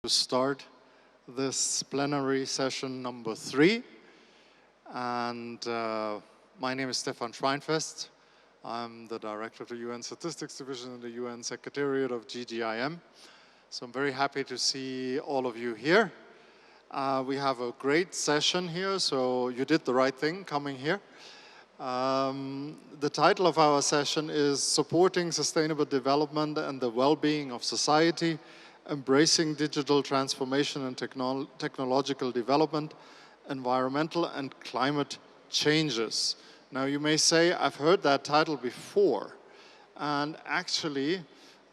To start this plenary session number 3. And my name is Stefan Schweinfest. I'm the director of the UN Statistics Division in the UN Secretariat of GGIM. So I'm very happy to see all of you here. We have a great session here, so you did the right thing coming here. The title of our session is Supporting Sustainable Development and the Well-Being of Society, Embracing Digital Transformation and Technological Development, Environmental and Climate Changes. Now you may say, I've heard that title before. And actually,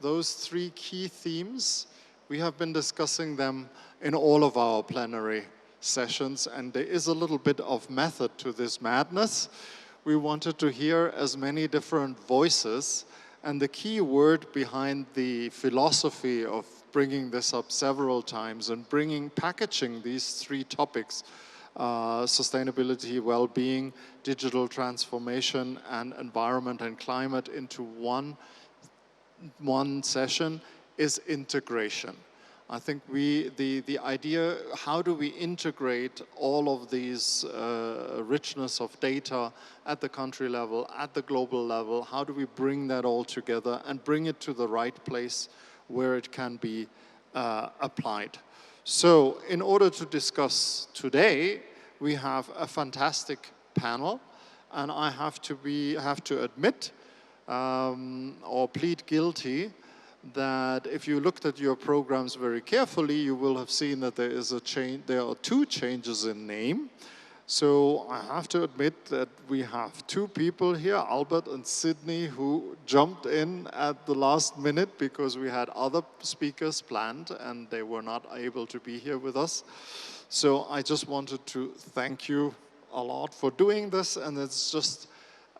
those 3 key themes, we have been discussing them in all of our plenary sessions, and there is a little bit of method to this madness. We wanted to hear as many different voices, and the key word behind the philosophy of bringing this up several times and packaging these 3 topics, sustainability, well-being, digital transformation, and environment and climate into one session is integration. I think the idea, how do we integrate all of these richness of data at the country level, at the global level, how do we bring that all together and bring it to the right place where it can be applied. So in order to discuss today, we have a fantastic panel, and I have to admit or plead guilty that if you looked at your programs very carefully, you will have seen that there is a change. There are 2 changes in name. So I have to admit that we have 2 people here, Albert and Sydney, who jumped in at the last minute because we had other speakers planned and they were not able to be here with us. So I just wanted to thank you a lot for doing this, and it's just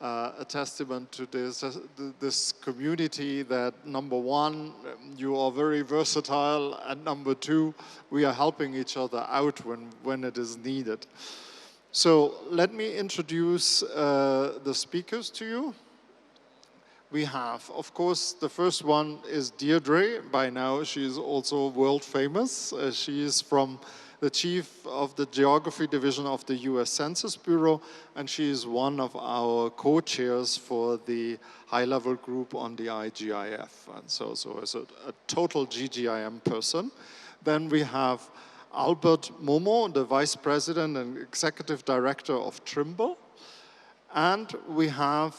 a testament to this community that, number 1, you are very versatile, and number 2, we are helping each other out when it is needed. So let me introduce the speakers to you. We have, of course, the first one is Deirdre. By now, she is also world famous. She is from the chief of the Geography Division of the US Census Bureau, and she is one of our co-chairs for the high-level group on the IGIF. And so as a total GGIM person. Then we have Albert Momo, the Vice President and Executive Director of Trimble. And we have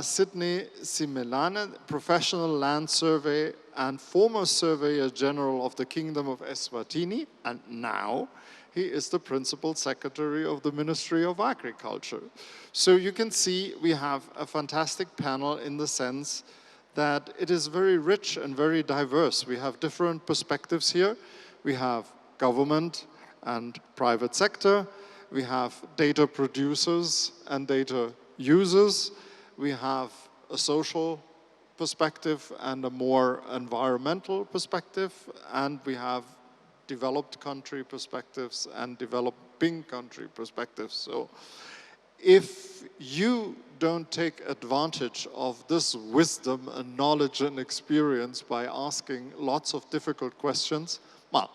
Sydney Simelane, Professional Land Survey and former Surveyor General of the Kingdom of Eswatini, and now he is the Principal Secretary of the Ministry of Agriculture. So you can see we have a fantastic panel in the sense that it is very rich and very diverse. We have different perspectives here. We have government and private sector. We have data producers and data users. We have a social perspective and a more environmental perspective. And we have developed country perspectives and developing country perspectives. So if you don't take advantage of this wisdom and knowledge and experience by asking lots of difficult questions, well,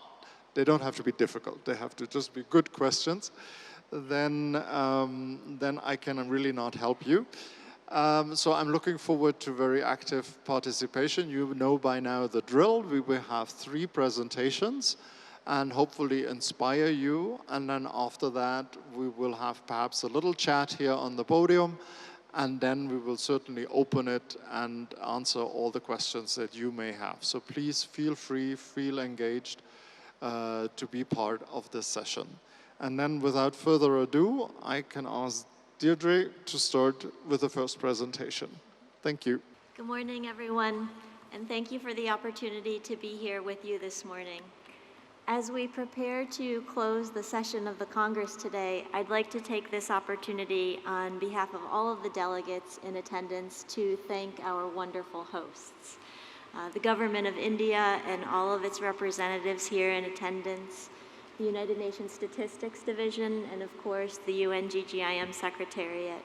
they don't have to be difficult. They have to just be good questions. Then I can really not help you. So I'm looking forward to very active participation. You know by now the drill. We will have 3 presentations and hopefully inspire you. And then after that, we will have perhaps a little chat here on the podium. And then we will certainly open it and answer all the questions that you may have. So please feel free, feel engaged to be part of this session. And then without further ado, I can ask Deirdre to start with the first presentation. Thank you. Good morning, everyone, and thank you for the opportunity to be here with you this morning. As we prepare to close the session of the Congress today, I'd like to take this opportunity on behalf of all of the delegates in attendance to thank our wonderful hosts. The Government of India and all of its representatives here in attendance, the United Nations Statistics Division, and of course the UNWGIC Secretariat.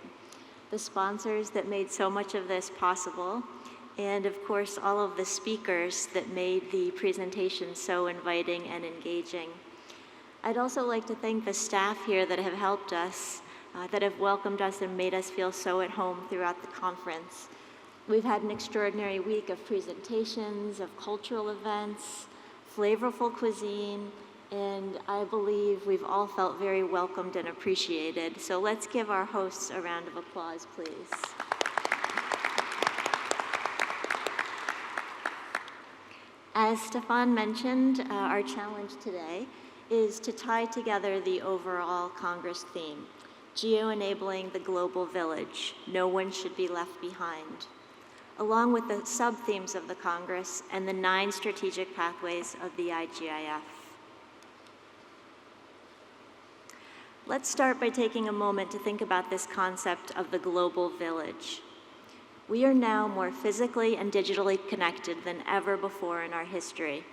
The sponsors that made so much of this possible, and of course all of the speakers that made the presentation so inviting and engaging. I'd also like to thank the staff here that have helped us, that have welcomed us and made us feel so at home throughout the conference. We've had an extraordinary week of presentations, of cultural events, flavorful cuisine, and I believe we've all felt very welcomed and appreciated. So let's give our hosts a round of applause, please. As Stefan mentioned, our challenge today is to tie together the overall Congress theme, Geo-Enabling the Global Village, No One Should Be Left Behind, along with the sub-themes of the Congress and the 9 strategic pathways of the IGIF. Let's start by taking a moment to think about this concept of the global village. We are now more physically and digitally connected than ever before in our history,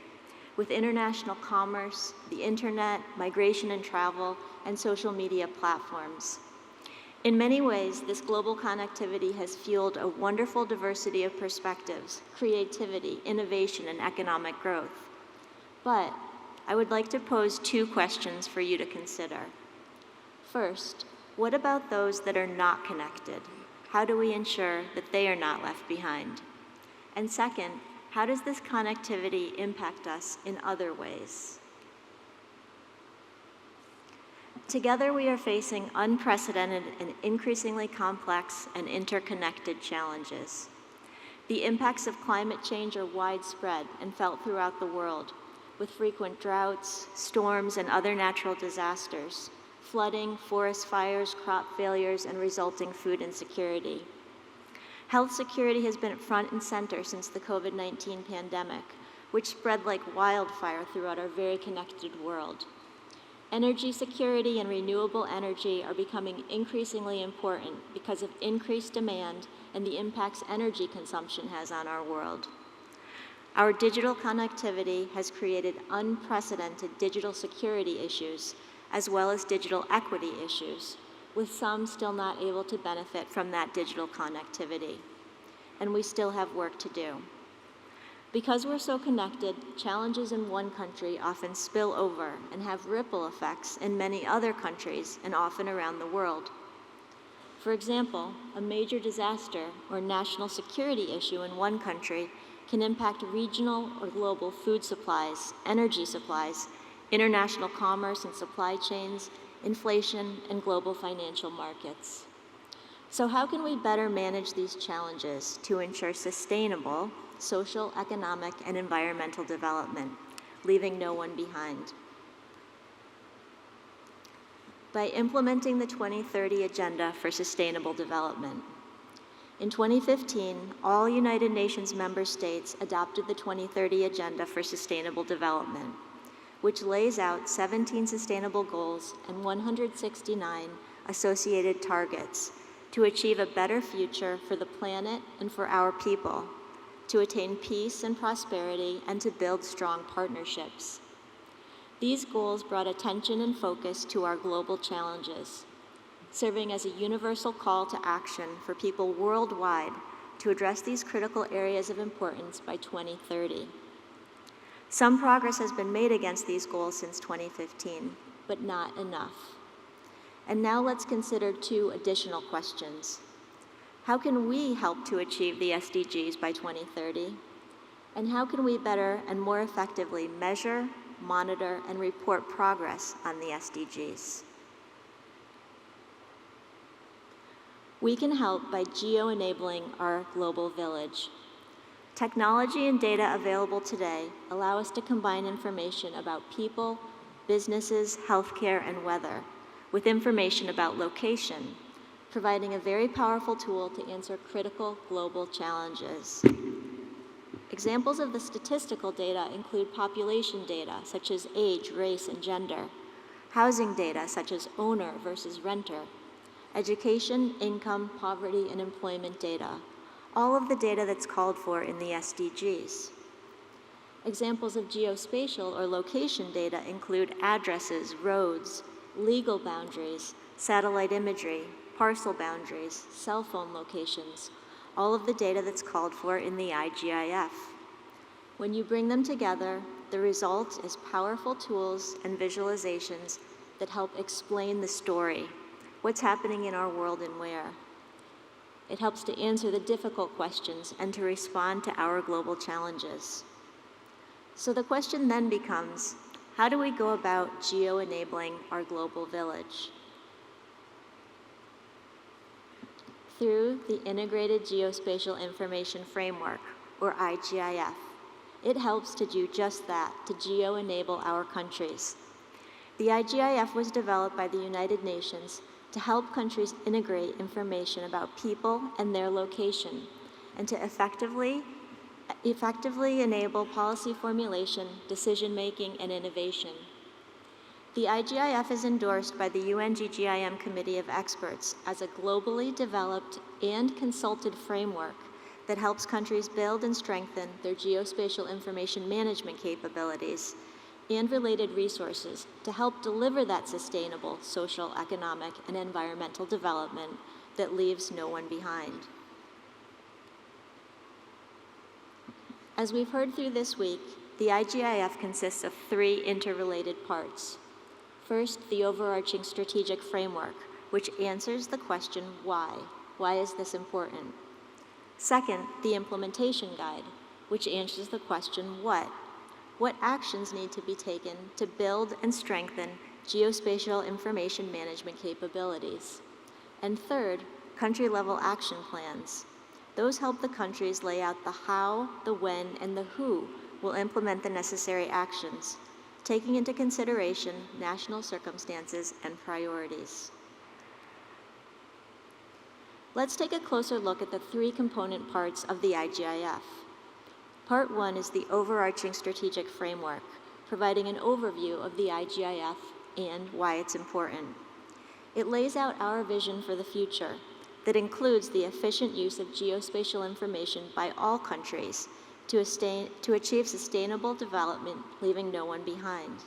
with international commerce, the internet, migration and travel, and social media platforms. In many ways, this global connectivity has fueled a wonderful diversity of perspectives, creativity, innovation, and economic growth. But I would like to pose 2 questions for you to consider. First, what about those that are not connected? How do we ensure that they are not left behind? And second, how does this connectivity impact us in other ways? Together, we are facing unprecedented and increasingly complex and interconnected challenges. The impacts of climate change are widespread and felt throughout the world, with frequent droughts, storms, and other natural disasters, flooding, forest fires, crop failures, and resulting food insecurity. Health security has been front and center since the COVID-19 pandemic, which spread like wildfire throughout our very connected world. Energy security and renewable energy are becoming increasingly important because of increased demand and the impacts energy consumption has on our world. Our digital connectivity has created unprecedented digital security issues, as well as digital equity issues, with some still not able to benefit from that digital connectivity. And we still have work to do. Because we're so connected, challenges in one country often spill over and have ripple effects in many other countries and often around the world. For example, a major disaster or national security issue in one country can impact regional or global food supplies, energy supplies, international commerce and supply chains, inflation, and global financial markets. So how can we better manage these challenges to ensure sustainable social, economic, and environmental development, leaving no one behind? By implementing the 2030 Agenda for Sustainable Development. In 2015, all United Nations member states adopted the 2030 Agenda for Sustainable Development, which lays out 17 sustainable goals and 169 associated targets to achieve a better future for the planet and for our people, to attain peace and prosperity, and to build strong partnerships. These goals brought attention and focus to our global challenges, serving as a universal call to action for people worldwide to address these critical areas of importance by 2030. Some progress has been made against these goals since 2015, but not enough. And now let's consider 2 additional questions. How can we help to achieve the SDGs by 2030? And how can we better and more effectively measure, monitor, and report progress on the SDGs? We can help by geo-enabling our global village. Technology and data available today allow us to combine information about people, businesses, healthcare, and weather with information about location, providing a very powerful tool to answer critical global challenges. Examples of the statistical data include population data, such as age, race, and gender, housing data, such as owner versus renter, education, income, poverty, and employment data, all of the data that's called for in the SDGs. Examples of geospatial or location data include addresses, roads, legal boundaries, satellite imagery, parcel boundaries, cell phone locations, all of the data that's called for in the IGIF. When you bring them together, the result is powerful tools and visualizations that help explain the story, what's happening in our world and where. It helps to answer the difficult questions and to respond to our global challenges. So the question then becomes, how do we go about geo-enabling our global village? Through the Integrated Geospatial Information Framework, or IGIF. It helps to do just that, to geo-enable our countries. The IGIF was developed by the United Nations to help countries integrate information about people and their location, and to effectively enable policy formulation, decision-making, and innovation. The IGIF is endorsed by the UNWGIC Committee of Experts as a globally developed and consulted framework that helps countries build and strengthen their geospatial information management capabilities and related resources to help deliver that sustainable social, economic, and environmental development that leaves no one behind. As we've heard through this week, the IGIF consists of 3 interrelated parts. First, the overarching strategic framework, which answers the question, why? Why is this important? Second, the implementation guide, which answers the question, what? What actions need to be taken to build and strengthen geospatial information management capabilities? And third, country-level action plans. Those help the countries lay out the how, the when, and the who will implement the necessary actions, taking into consideration national circumstances and priorities. Let's take a closer look at the 3 component parts of the IGIF. Part 1 is the overarching strategic framework, providing an overview of the IGIF and why it's important. It lays out our vision for the future that includes the efficient use of geospatial information by all countries to achieve sustainable development, leaving no one behind.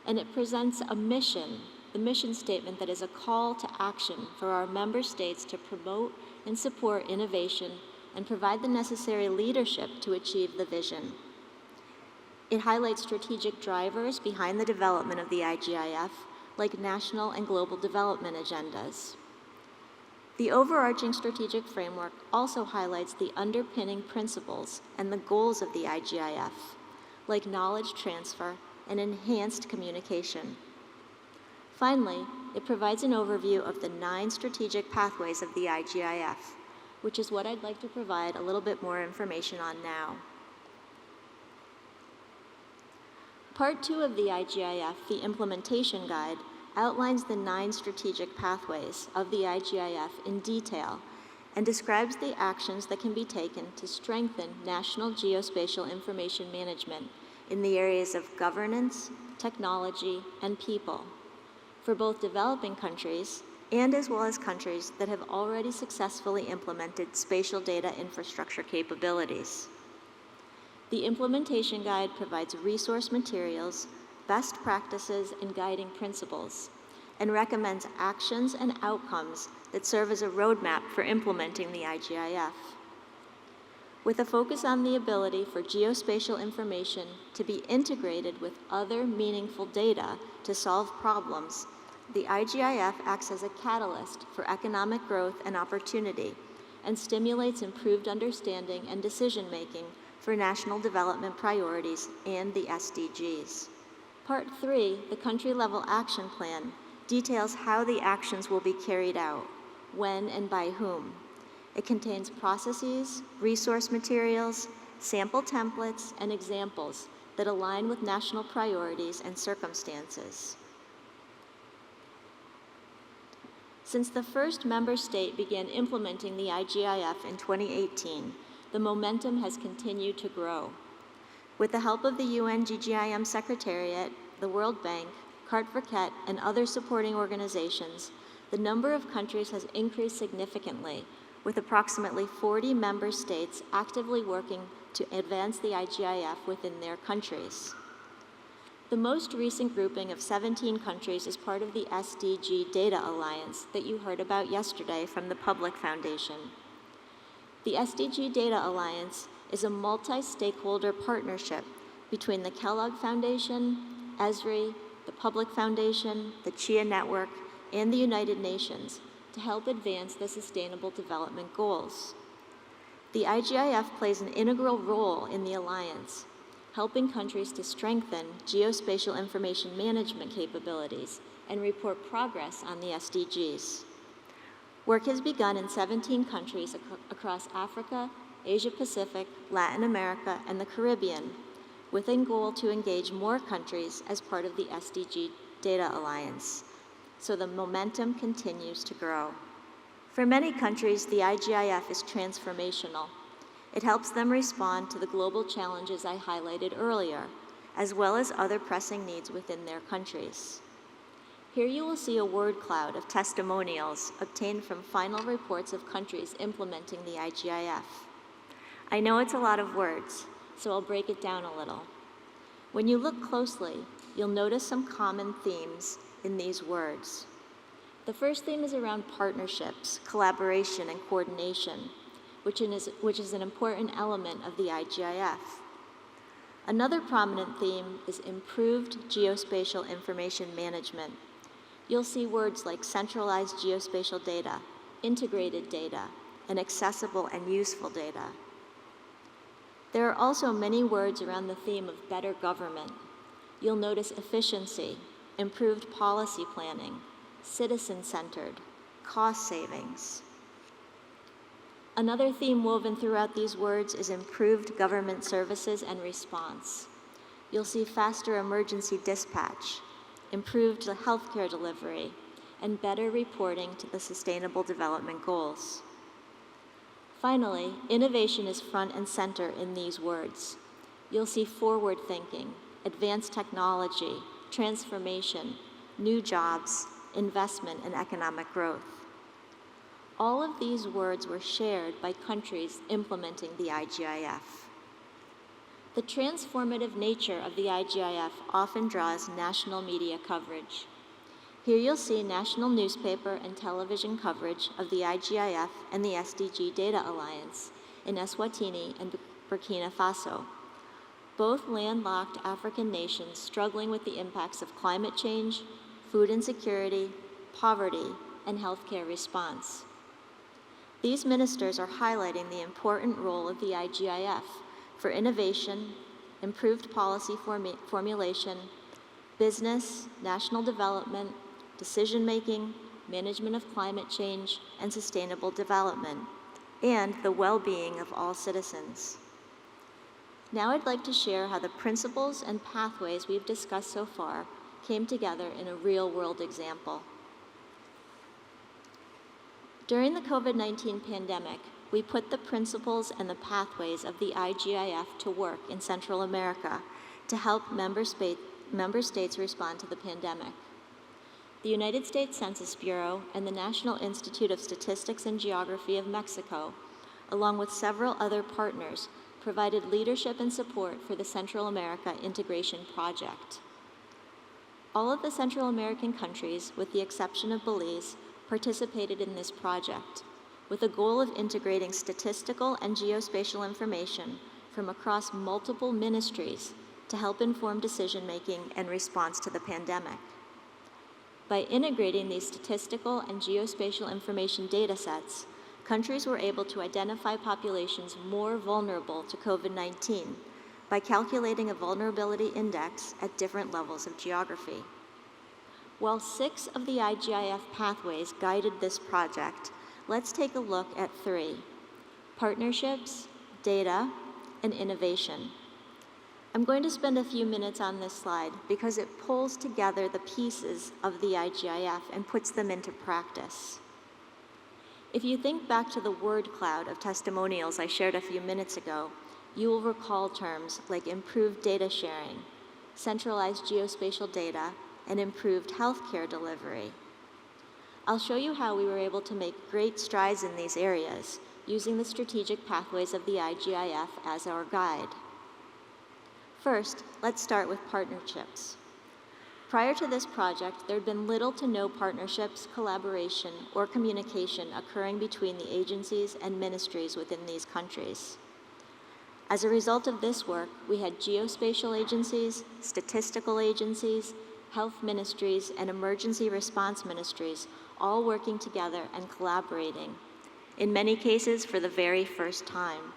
And it presents a mission, the mission statement that is a call to action for our member states to promote and support innovation and provide the necessary leadership to achieve the vision. It highlights strategic drivers behind the development of the IGIF, like national and global development agendas. The overarching strategic framework also highlights the underpinning principles and the goals of the IGIF, like knowledge transfer and enhanced communication. Finally, it provides an overview of the 9 strategic pathways of the IGIF, which is what I'd like to provide a little bit more information on now. Part 2 of the IGIF, the implementation guide, outlines the 9 strategic pathways of the IGIF in detail and describes the actions that can be taken to strengthen national geospatial information management in the areas of governance, technology, and people, for both developing countries and as well as countries that have already successfully implemented spatial data infrastructure capabilities. The implementation guide provides resource materials, best practices, and guiding principles, and recommends actions and outcomes that serve as a roadmap for implementing the IGIF. With a focus on the ability for geospatial information to be integrated with other meaningful data to solve problems, the IGIF acts as a catalyst for economic growth and opportunity and stimulates improved understanding and decision-making for national development priorities and the SDGs. Part 3, the country-level action plan, details how the actions will be carried out, when and by whom. It contains processes, resource materials, sample templates, and examples that align with national priorities and circumstances. Since the first member state began implementing the IGIF in 2018, the momentum has continued to grow. With the help of the UNWGIC Secretariat, the World Bank, Cart4Ket, and other supporting organizations, the number of countries has increased significantly, with approximately 40 member states actively working to advance the IGIF within their countries. The most recent grouping of 17 countries is part of the Sdg Data Alliance that you heard about yesterday from the Public Foundation. The Sdg Data Alliance is a multi-stakeholder partnership between the Kellogg Foundation, Esri, the Public Foundation, the CHIA Network, and the United Nations to help advance the Sustainable Development Goals. The IGIF plays an integral role in the Alliance, helping countries to strengthen geospatial information management capabilities and report progress on the SDGs. Work has begun in 17 countries across Africa, Asia Pacific, Latin America, and the Caribbean, with a goal to engage more countries as part of the Sdg Data Alliance, so the momentum continues to grow. For many countries, the IGIF is transformational. It helps them respond to the global challenges I highlighted earlier, as well as other pressing needs within their countries. Here you will see a word cloud of testimonials obtained from final reports of countries implementing the IGIF. I know it's a lot of words, so I'll break it down a little. When you look closely, you'll notice some common themes in these words. The first theme is around partnerships, collaboration, and coordination, which is an important element of the IGIF. Another prominent theme is improved geospatial information management. You'll see words like centralized geospatial data, integrated data, and accessible and useful data. There are also many words around the theme of better government. You'll notice efficiency, improved policy planning, citizen-centered, cost savings. Another theme woven throughout these words is improved government services and response. You'll see faster emergency dispatch, improved healthcare delivery, and better reporting to the Sustainable Development Goals. Finally, innovation is front and center in these words. You'll see forward thinking, advanced technology, transformation, new jobs, investment, and economic growth. All of these words were shared by countries implementing the IGIF. The transformative nature of the IGIF often draws national media coverage. Here you'll see national newspaper and television coverage of the IGIF and the Sdg Data Alliance in Eswatini and Burkina Faso, both landlocked African nations struggling with the impacts of climate change, food insecurity, poverty, and healthcare response. These ministers are highlighting the important role of the IGIF for innovation, improved policy formulation, business, national development, decision-making, management of climate change, and sustainable development, and the well-being of all citizens. Now I'd like to share how the principles and pathways we've discussed so far came together in a real-world example. During the COVID-19 pandemic, we put the principles and the pathways of the IGIF to work in Central America to help member states respond to the pandemic. The United States Census Bureau and the National Institute of Statistics and Geography of Mexico, along with several other partners, provided leadership and support for the Central America Integration Project. All of the Central American countries, with the exception of Belize, participated in this project, with a goal of integrating statistical and geospatial information from across multiple ministries to help inform decision-making and response to the pandemic. By integrating these statistical and geospatial information data sets, countries were able to identify populations more vulnerable to COVID-19 by calculating a vulnerability index at different levels of geography. While 6 of the IGIF pathways guided this project, let's take a look at 3: partnerships, data, and innovation. I'm going to spend a few minutes on this slide because it pulls together the pieces of the IGIF and puts them into practice. If you think back to the word cloud of testimonials I shared a few minutes ago, you will recall terms like improved data sharing, centralized geospatial data, and improved healthcare delivery. I'll show you how we were able to make great strides in these areas using the strategic pathways of the IGIF as our guide. First, let's start with partnerships. Prior to this project, there had been little to no partnerships, collaboration, or communication occurring between the agencies and ministries within these countries. As a result of this work, we had geospatial agencies, statistical agencies, health ministries, and emergency response ministries all working together and collaborating, in many cases for the very first time.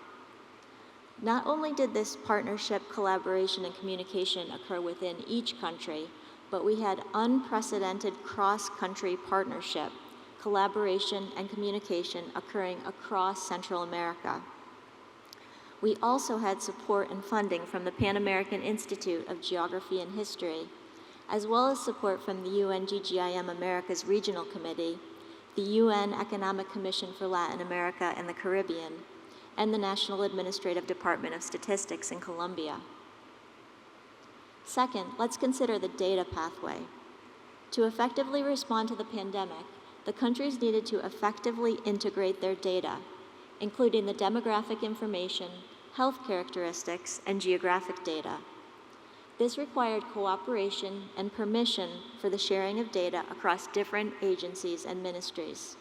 Not only did this partnership, collaboration, and communication occur within each country, but we had unprecedented cross-country partnership, collaboration, and communication occurring across Central America. We also had support and funding from the Pan American Institute of Geography and History, as well as support from the UNWGIC Americas Regional Committee, the UN Economic Commission for Latin America and the Caribbean, and the National Administrative Department of Statistics in Colombia. Second, let's consider the data pathway. To effectively respond to the pandemic, the countries needed to effectively integrate their data, including the demographic information, health characteristics, and geographic data. This required cooperation and permission for the sharing of data across different agencies and ministries.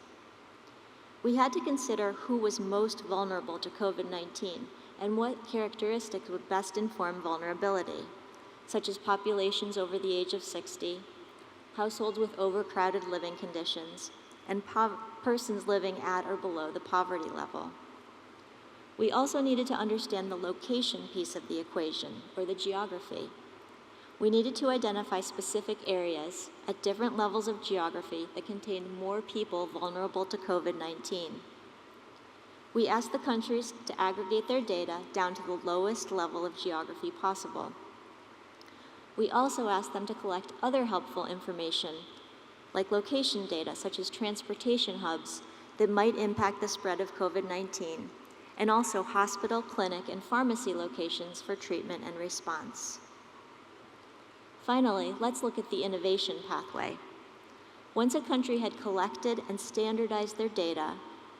We had to consider who was most vulnerable to COVID-19 and what characteristics would best inform vulnerability, such as populations over the age of 60, households with overcrowded living conditions, and persons living at or below the poverty level. We also needed to understand the location piece of the equation, or the geography. We needed to identify specific areas at different levels of geography that contained more people vulnerable to COVID-19. We asked the countries to aggregate their data down to the lowest level of geography possible. We also asked them to collect other helpful information, like location data such as transportation hubs that might impact the spread of COVID-19, and also hospital, clinic, and pharmacy locations for treatment and response. Finally, let's look at the innovation pathway. Once a country had collected and standardized their data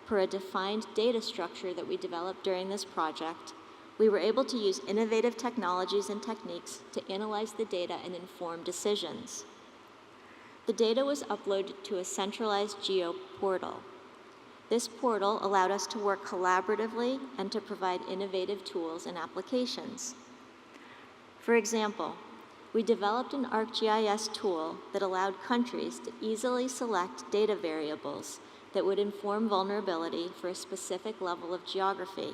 per a defined data structure that we developed during this project, we were able to use innovative technologies and techniques to analyze the data and inform decisions. The data was uploaded to a centralized Geo portal. This portal allowed us to work collaboratively and to provide innovative tools and applications. For example, we developed an ArcGIS tool that allowed countries to easily select data variables that would inform vulnerability for a specific level of geography,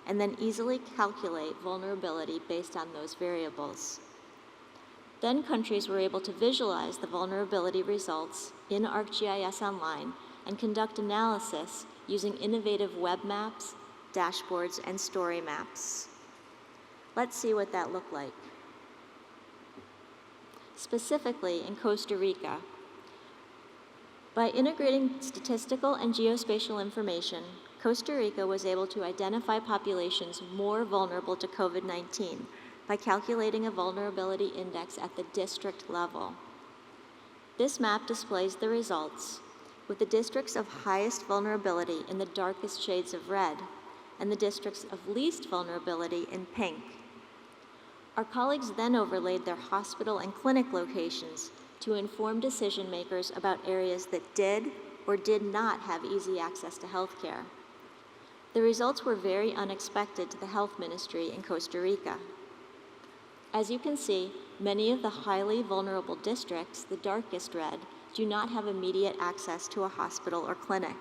and then easily calculate vulnerability based on those variables. Then countries were able to visualize the vulnerability results in ArcGIS Online and conduct analysis using innovative web maps, dashboards, and story maps. Let's see what that looked like. Specifically in Costa Rica, by integrating statistical and geospatial information, Costa Rica was able to identify populations more vulnerable to COVID-19 by calculating a vulnerability index at the district level. This map displays the results, with the districts of highest vulnerability in the darkest shades of red, and the districts of least vulnerability in pink. Our colleagues then overlaid their hospital and clinic locations to inform decision makers about areas that did or did not have easy access to health care. The results were very unexpected to the health ministry in Costa Rica. As you can see, many of the highly vulnerable districts, the darkest red, do not have immediate access to a hospital or clinic.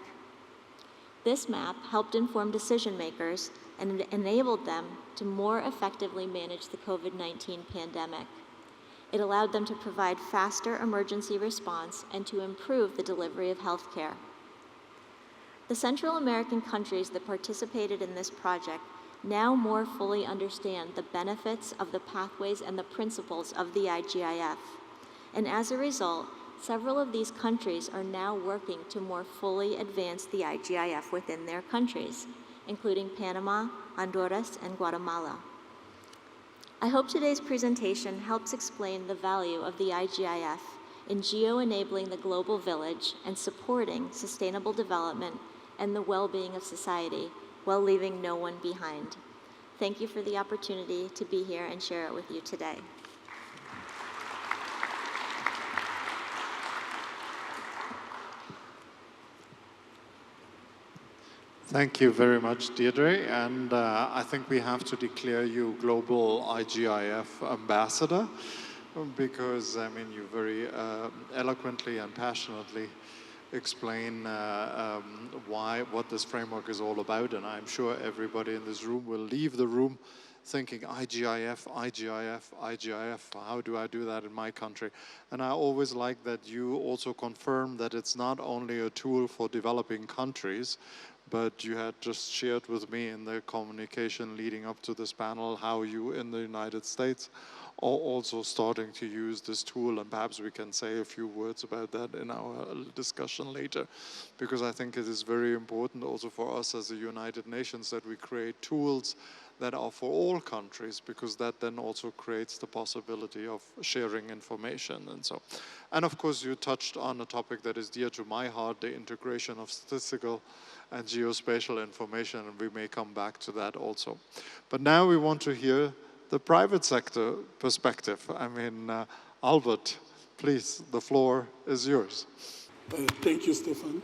This map helped inform decision makers and enabled them to more effectively manage the COVID-19 pandemic. It allowed them to provide faster emergency response and to improve the delivery of health care. The Central American countries that participated in this project now more fully understand the benefits of the pathways and the principles of the IGIF. And as a result, several of these countries are now working to more fully advance the IGIF within their countries, including Panama, Honduras, and Guatemala. I hope today's presentation helps explain the value of the IGIF in geo-enabling the global village and supporting sustainable development and the well-being of society while leaving no one behind. Thank you for the opportunity to be here and share it with you today. Thank you very much, Deirdre. And I think we have to declare you Global IGIF Ambassador because, I mean, you very eloquently and passionately explain what this framework is all about. And I'm sure everybody in this room will leave the room thinking, IGIF, IGIF, IGIF, how do I do that in my country? And I always like that you also confirm that it's not only a tool for developing countries, but you had just shared with me in the communication leading up to this panel how you in the United States are also starting to use this tool, and perhaps we can say a few words about that in our discussion later, because I think it is very important also for us as the United Nations that we create tools that are for all countries, because that then also creates the possibility of sharing information and so. And of course you touched on a topic that is dear to my heart, the integration of statistical and geospatial information, and we may come back to that also. But now we want to hear the private sector perspective. I mean, Albert, please, the floor is yours. Thank you, Stefan.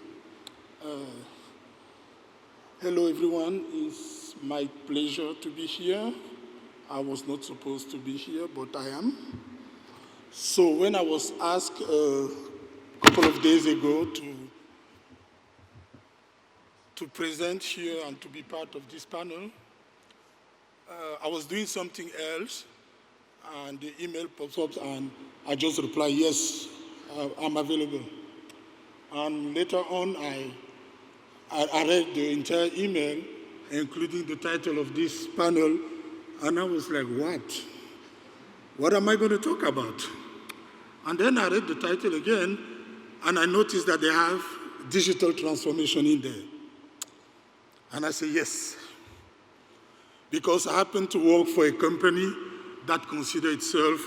Hello, everyone. It's my pleasure to be here. I was not supposed to be here, but I am. So when I was asked a couple of days ago to present here and to be part of this panel, I was doing something else, and the email pops up, and I just reply, yes, I'm available. And later on, I read the entire email, including the title of this panel, and I was like, what? What am I going to talk about? And then I read the title again, and I noticed that they have digital transformation in there. And I said, yes. Because I happen to work for a company that considers itself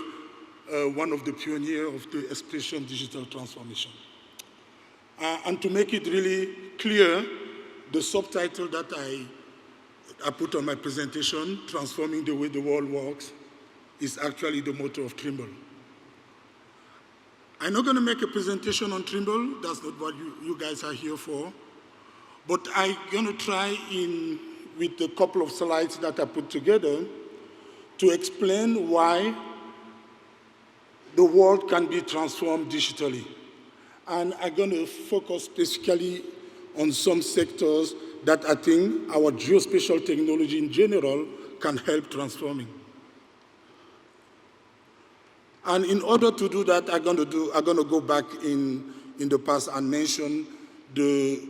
one of the pioneers of the expression digital transformation. And to make it really clear, the subtitle that I put on my presentation, Transforming the Way the World Works, is actually the motto of Trimble. I'm not going to make a presentation on Trimble. That's not what you guys are here for. But I'm going to try with a couple of slides that I put together to explain why the world can be transformed digitally. And I'm going to focus specifically on some sectors that I think our geospatial technology in general can help transforming. And in order to do that, I'm going to go back in the past and mention the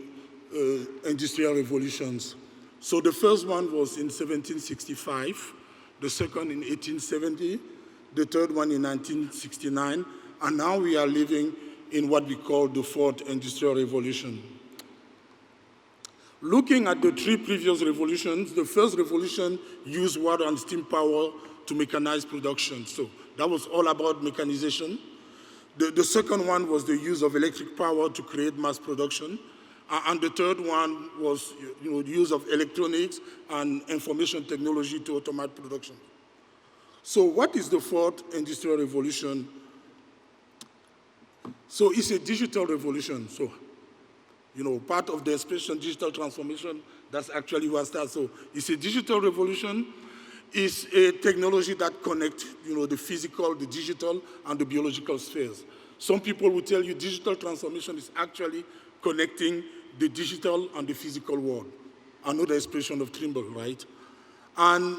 industrial revolutions. So the first one was in 1765, the second in 1870, the third one in 1969, and now we are living in what we call the fourth industrial revolution. Looking at the three previous revolutions, the first revolution used water and steam power to mechanize production. So that was all about mechanization. The second one was the use of electric power to create mass production. And the third one was the use of electronics and information technology to automate production. So what is the fourth industrial revolution? So it's a digital revolution. So, part of the expression digital transformation, that's actually what starts. So it's a digital revolution. It's a technology that connects, the physical, the digital, and the biological spheres. Some people will tell you digital transformation is actually connecting the digital and the physical world. Another expression of Trimble, right? And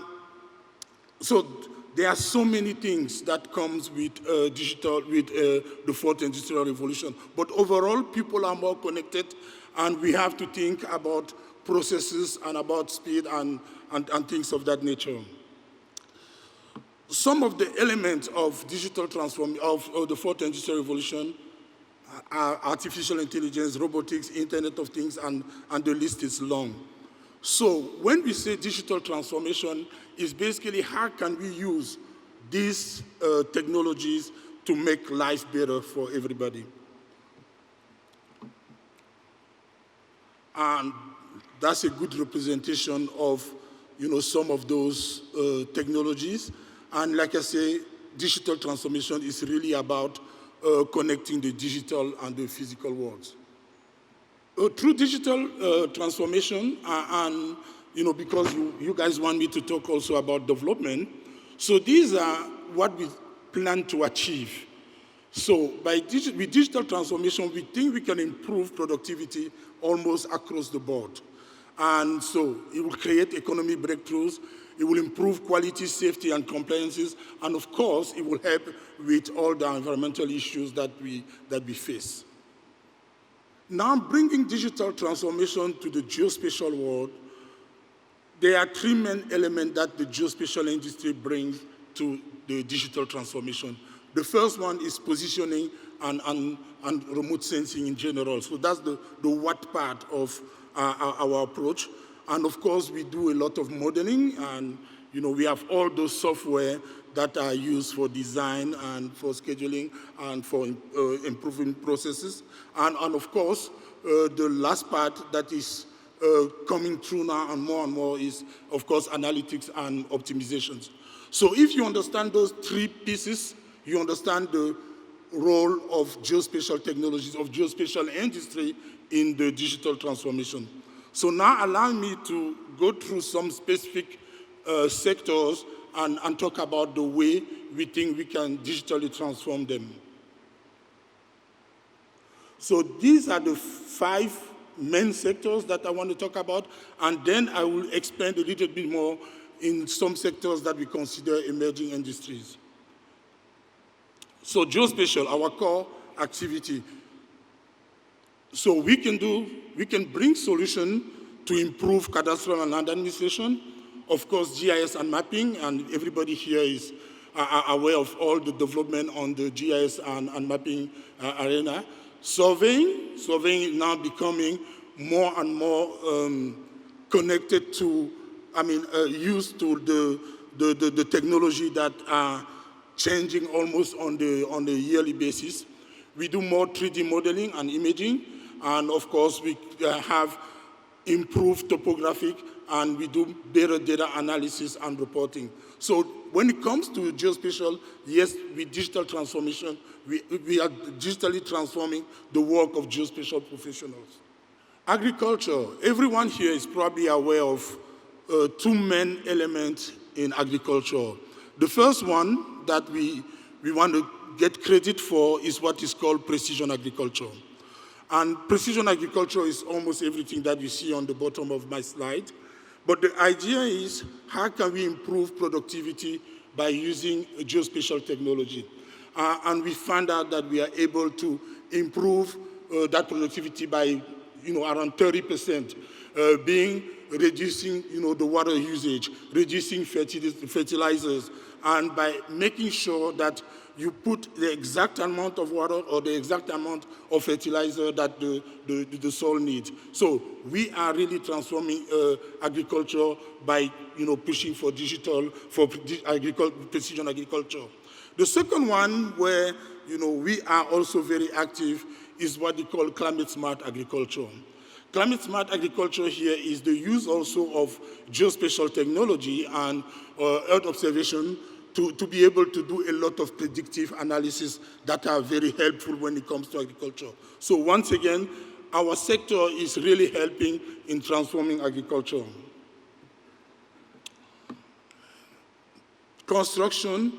so there are so many things that comes with the fourth industrial revolution. But overall, people are more connected, and we have to think about processes and about speed and things of that nature. Some of the elements of digital transformation of the fourth industrial revolution are artificial intelligence, robotics, Internet of Things, and the list is long. So when we say digital transformation, it's basically how can we use these technologies to make life better for everybody. And that's a good representation of some of those technologies. And like I say, digital transformation is really about connecting the digital and the physical worlds. Through digital transformation, and because you guys want me to talk also about development, so these are what we plan to achieve. So with digital transformation, we think we can improve productivity almost across the board. And so it will create economic breakthroughs, it will improve quality, safety, and compliances, and of course, it will help with all the environmental issues that we face. Now, bringing digital transformation to the geospatial world, there are three main elements that the geospatial industry brings to the digital transformation. The first one is positioning and remote sensing in general. So that's the what part of our approach. And of course, we do a lot of modeling, and we have all those software that are used for design and for scheduling and for improving processes. And of course, the last part that is coming through now and more is, of course, analytics and optimizations. So if you understand those three pieces, you understand the role of geospatial technologies, of geospatial industry in the digital transformation. So now allow me to go through some specific sectors and talk about the way we think we can digitally transform them. So these are the 5 main sectors that I want to talk about, and then I will expand a little bit more in some sectors that we consider emerging industries. So geospatial, our core activity. So we can bring solutions to improve cadastral and land administration, of course, GIS and mapping, and everybody here is aware of all the development on the GIS and mapping arena. Surveying is now becoming more and more connected to, used to the technology that are changing almost on the yearly basis. We do more 3D modeling and imaging, and of course we have improved topographic, and we do better data analysis and reporting. So when it comes to geospatial, yes, with digital transformation, we are digitally transforming the work of geospatial professionals. Agriculture, everyone here is probably aware of 2 main elements in agriculture. The first one that we want to get credit for is what is called precision agriculture. And precision agriculture is almost everything that you see on the bottom of my slide. But the idea is, how can we improve productivity by using geospatial technology? And we found out that we are able to improve that productivity by around 30%, reducing the water usage, reducing fertilizers, and by making sure that you put the exact amount of water or the exact amount of fertilizer that the soil needs. So we are really transforming agriculture by pushing for digital, for precision agriculture. The second one where we are also very active is what they call climate smart agriculture. Climate smart agriculture here is the use also of geospatial technology and Earth observation to be able to do a lot of predictive analysis that are very helpful when it comes to agriculture. So once again, our sector is really helping in transforming agriculture. Construction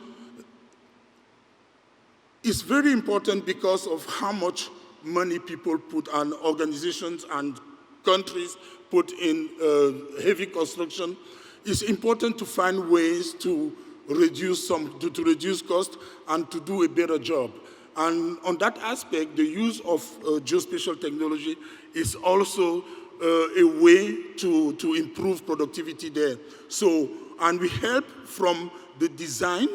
is very important because of how much money people put, and organizations and countries put in heavy construction. It's important to find ways to reduce cost and to do a better job. And on that aspect, the use of geospatial technology is also a way to improve productivity there. So, and we help from the design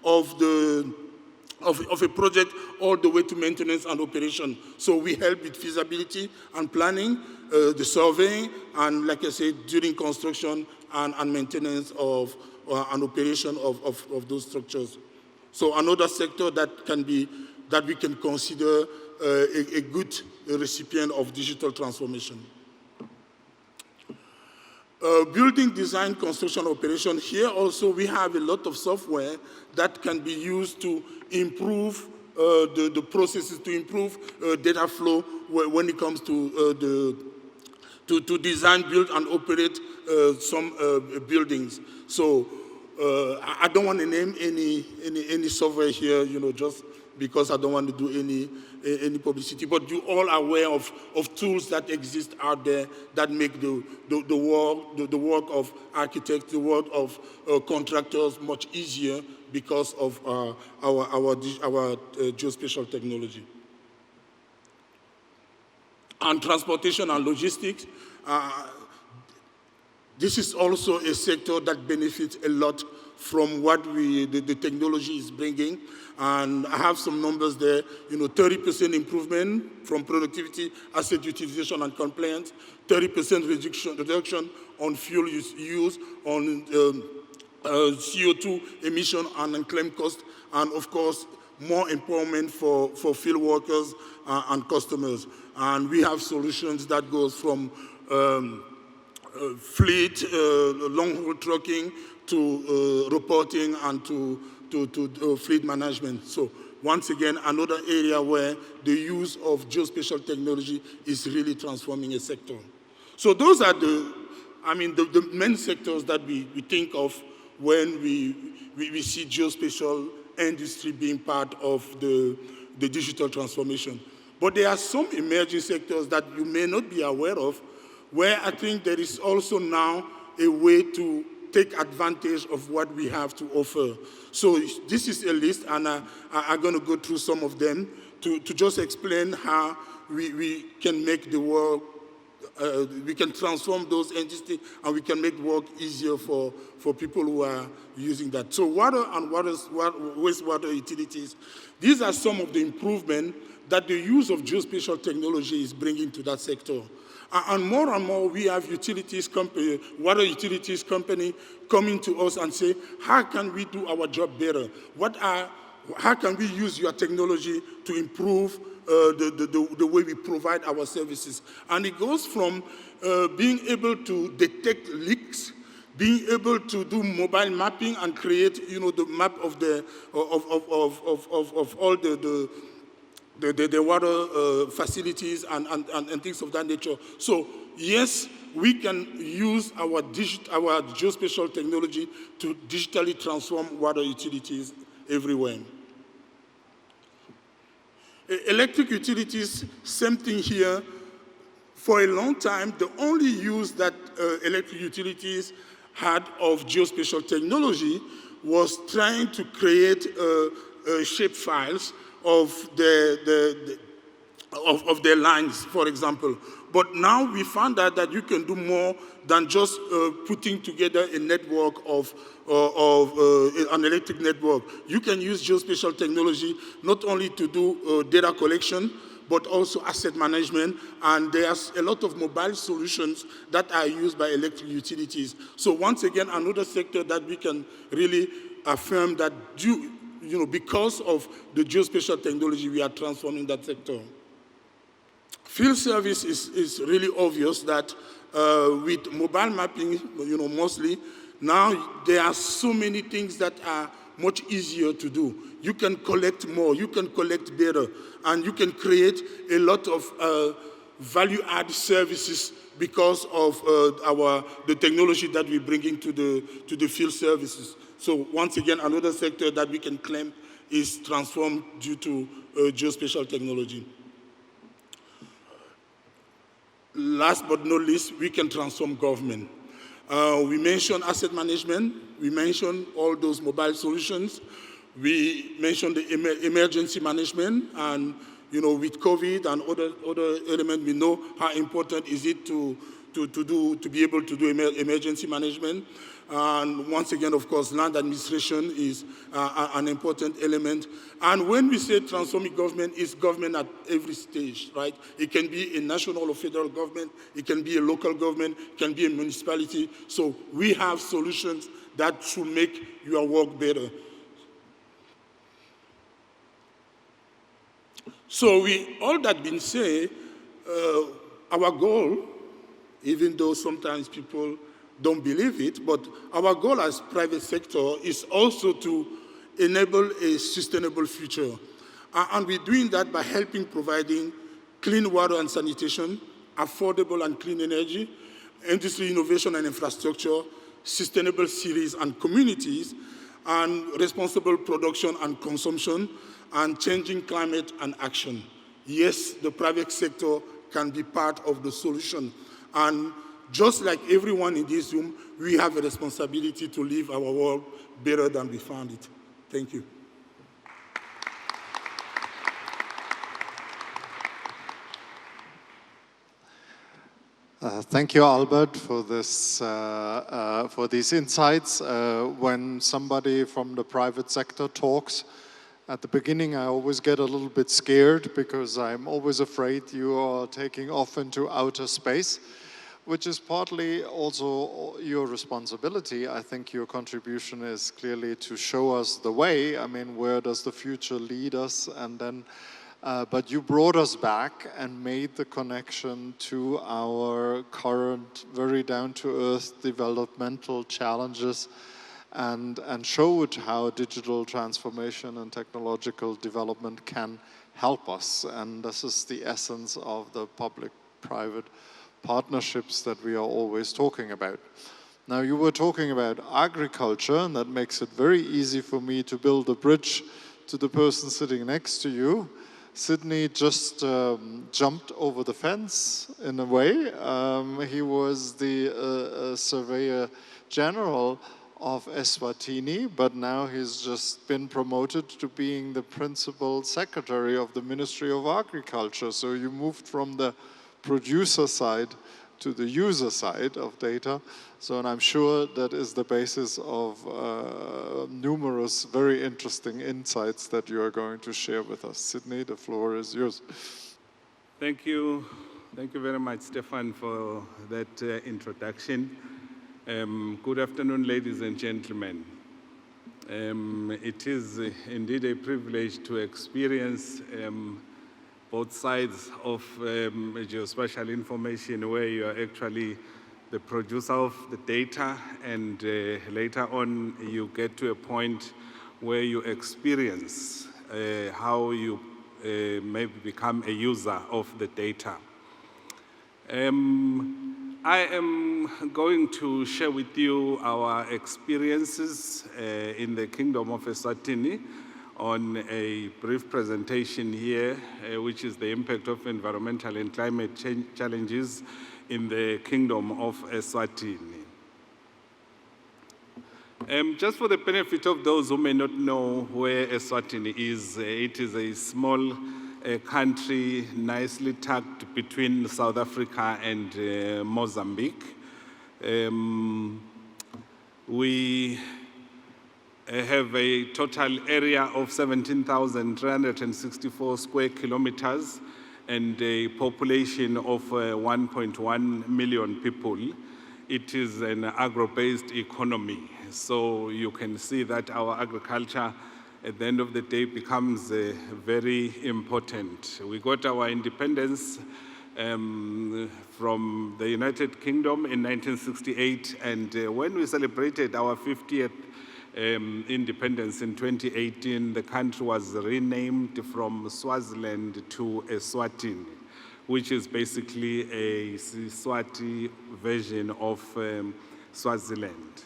of a project all the way to maintenance and operation. So we help with feasibility and planning, the surveying, and like I said, during construction and maintenance of and operation of those structures. So another sector that we can consider a good recipient of digital transformation. Building design, construction, operation. Here also we have a lot of software that can be used to improve the processes, to improve data flow when it comes to to design, build, and operate some buildings. So I don't want to name any software here, just because I don't want to do any publicity. But you all are aware of tools that exist out there that make the work of architects, the work of contractors much easier because of our geospatial technology. And transportation and logistics, this is also a sector that benefits a lot from what the technology is bringing. And I have some numbers there, 30% improvement from productivity, asset utilization, and compliance, 30% reduction on fuel use, on CO2 emission and unclaimed cost, and of course, more empowerment for field workers and customers. And we have solutions that goes from fleet, long-haul trucking, to reporting, and to fleet management. So once again, another area where the use of geospatial technology is really transforming a sector. So those are the main sectors that we think of when we see geospatial industry being part of the digital transformation. But there are some emerging sectors that you may not be aware of, where I think there is also now a way to take advantage of what we have to offer. So this is a list, and I'm going to go through some of them to just explain how we can make the work, we can transform those industries, and we can make work easier for people who are using that. So water and wastewater utilities, these are some of the improvements that the use of geospatial technology is bringing to that sector. And more, we have utilities company, water utilities company coming to us and say, how can we do our job better? How can we use your technology to improve the way we provide our services? And it goes from being able to detect leaks, being able to do mobile mapping and create, the map of all the water facilities and things of that nature. So yes, we can use our geospatial technology to digitally transform water utilities everywhere. Electric utilities, same thing here. For a long time, the only use that electric utilities had of geospatial technology was trying to create shape files of their lines, for example. But now we found out that you can do more than just putting together a network of an electric network. You can use geospatial technology not only to do data collection, but also asset management, and there's a lot of mobile solutions that are used by electric utilities. So once again, another sector that we can really affirm that because of the geospatial technology, we are transforming that sector. Field service is really obvious that with mobile mapping, mostly, now there are so many things that are much easier to do. You can collect more, you can collect better, and you can create a lot of value-add services because of the technology that we're bringing to the field services. So once again, another sector that we can claim is transformed due to geospatial technology. Last but not least, we can transform government. We mentioned asset management. We mentioned all those mobile solutions. We mentioned the emergency management, and with COVID and other elements, we know how important is it to be able to do emergency management. And once again, of course, land administration is an important element. And when we say transforming government, it's government at every stage, right? It can be a national or federal government, it can be a local government, it can be a municipality. So we have solutions that should make your work better. So all that being said, our goal, even though sometimes people don't believe it, but our goal as private sector is also to enable a sustainable future. And we're doing that by providing clean water and sanitation, affordable and clean energy, industry innovation and infrastructure, sustainable cities and communities, and responsible production and consumption, and changing climate and action. Yes, the private sector can be part of the solution. And just like everyone in this room, we have a responsibility to leave our world better than we found it. Thank you. Thank you, Albert, for these insights. When somebody from the private sector talks, at the beginning I always get a little bit scared because I'm always afraid you are taking off into outer space, which is partly also your responsibility. I think your contribution is clearly to show us the way. I mean, where does the future lead us? And then but you brought us back and made the connection to our current, very down-to-earth developmental challenges and showed how digital transformation and technological development can help us. And this is the essence of the public-private partnerships that we are always talking about. Now, you were talking about agriculture, and that makes it very easy for me to build a bridge to the person sitting next to you. Sydney just jumped over the fence, in a way. He was the Surveyor General of Eswatini, but now he's just been promoted to being the Principal Secretary of the Ministry of Agriculture. So you moved from the producer side to the user side of data. So, and I'm sure that is the basis of numerous very interesting insights that you are going to share with us. Sydney, the floor is yours. Thank you. Thank you very much, Stefan, for that introduction. Good afternoon, ladies and gentlemen. It is indeed a privilege to experience both sides of geospatial information, where you are actually the producer of the data, and later on you get to a point where you experience how you maybe become a user of the data. I am going to share with you our experiences in the Kingdom of Eswatini on a brief presentation here, which is the impact of environmental and climate change challenges in the Kingdom of Eswatini. Just for the benefit of those who may not know where Eswatini is, it is a small country nicely tucked between South Africa and Mozambique. We have a total area of 17,364 square kilometers and a population of 1.1 million people. It is an agro-based economy. So you can see that our agriculture at the end of the day becomes very important. We got our independence from the United Kingdom in 1968, and when we celebrated our 50th independence in 2018, the country was renamed from Swaziland to Eswatini, which is basically a Swati version of Swaziland.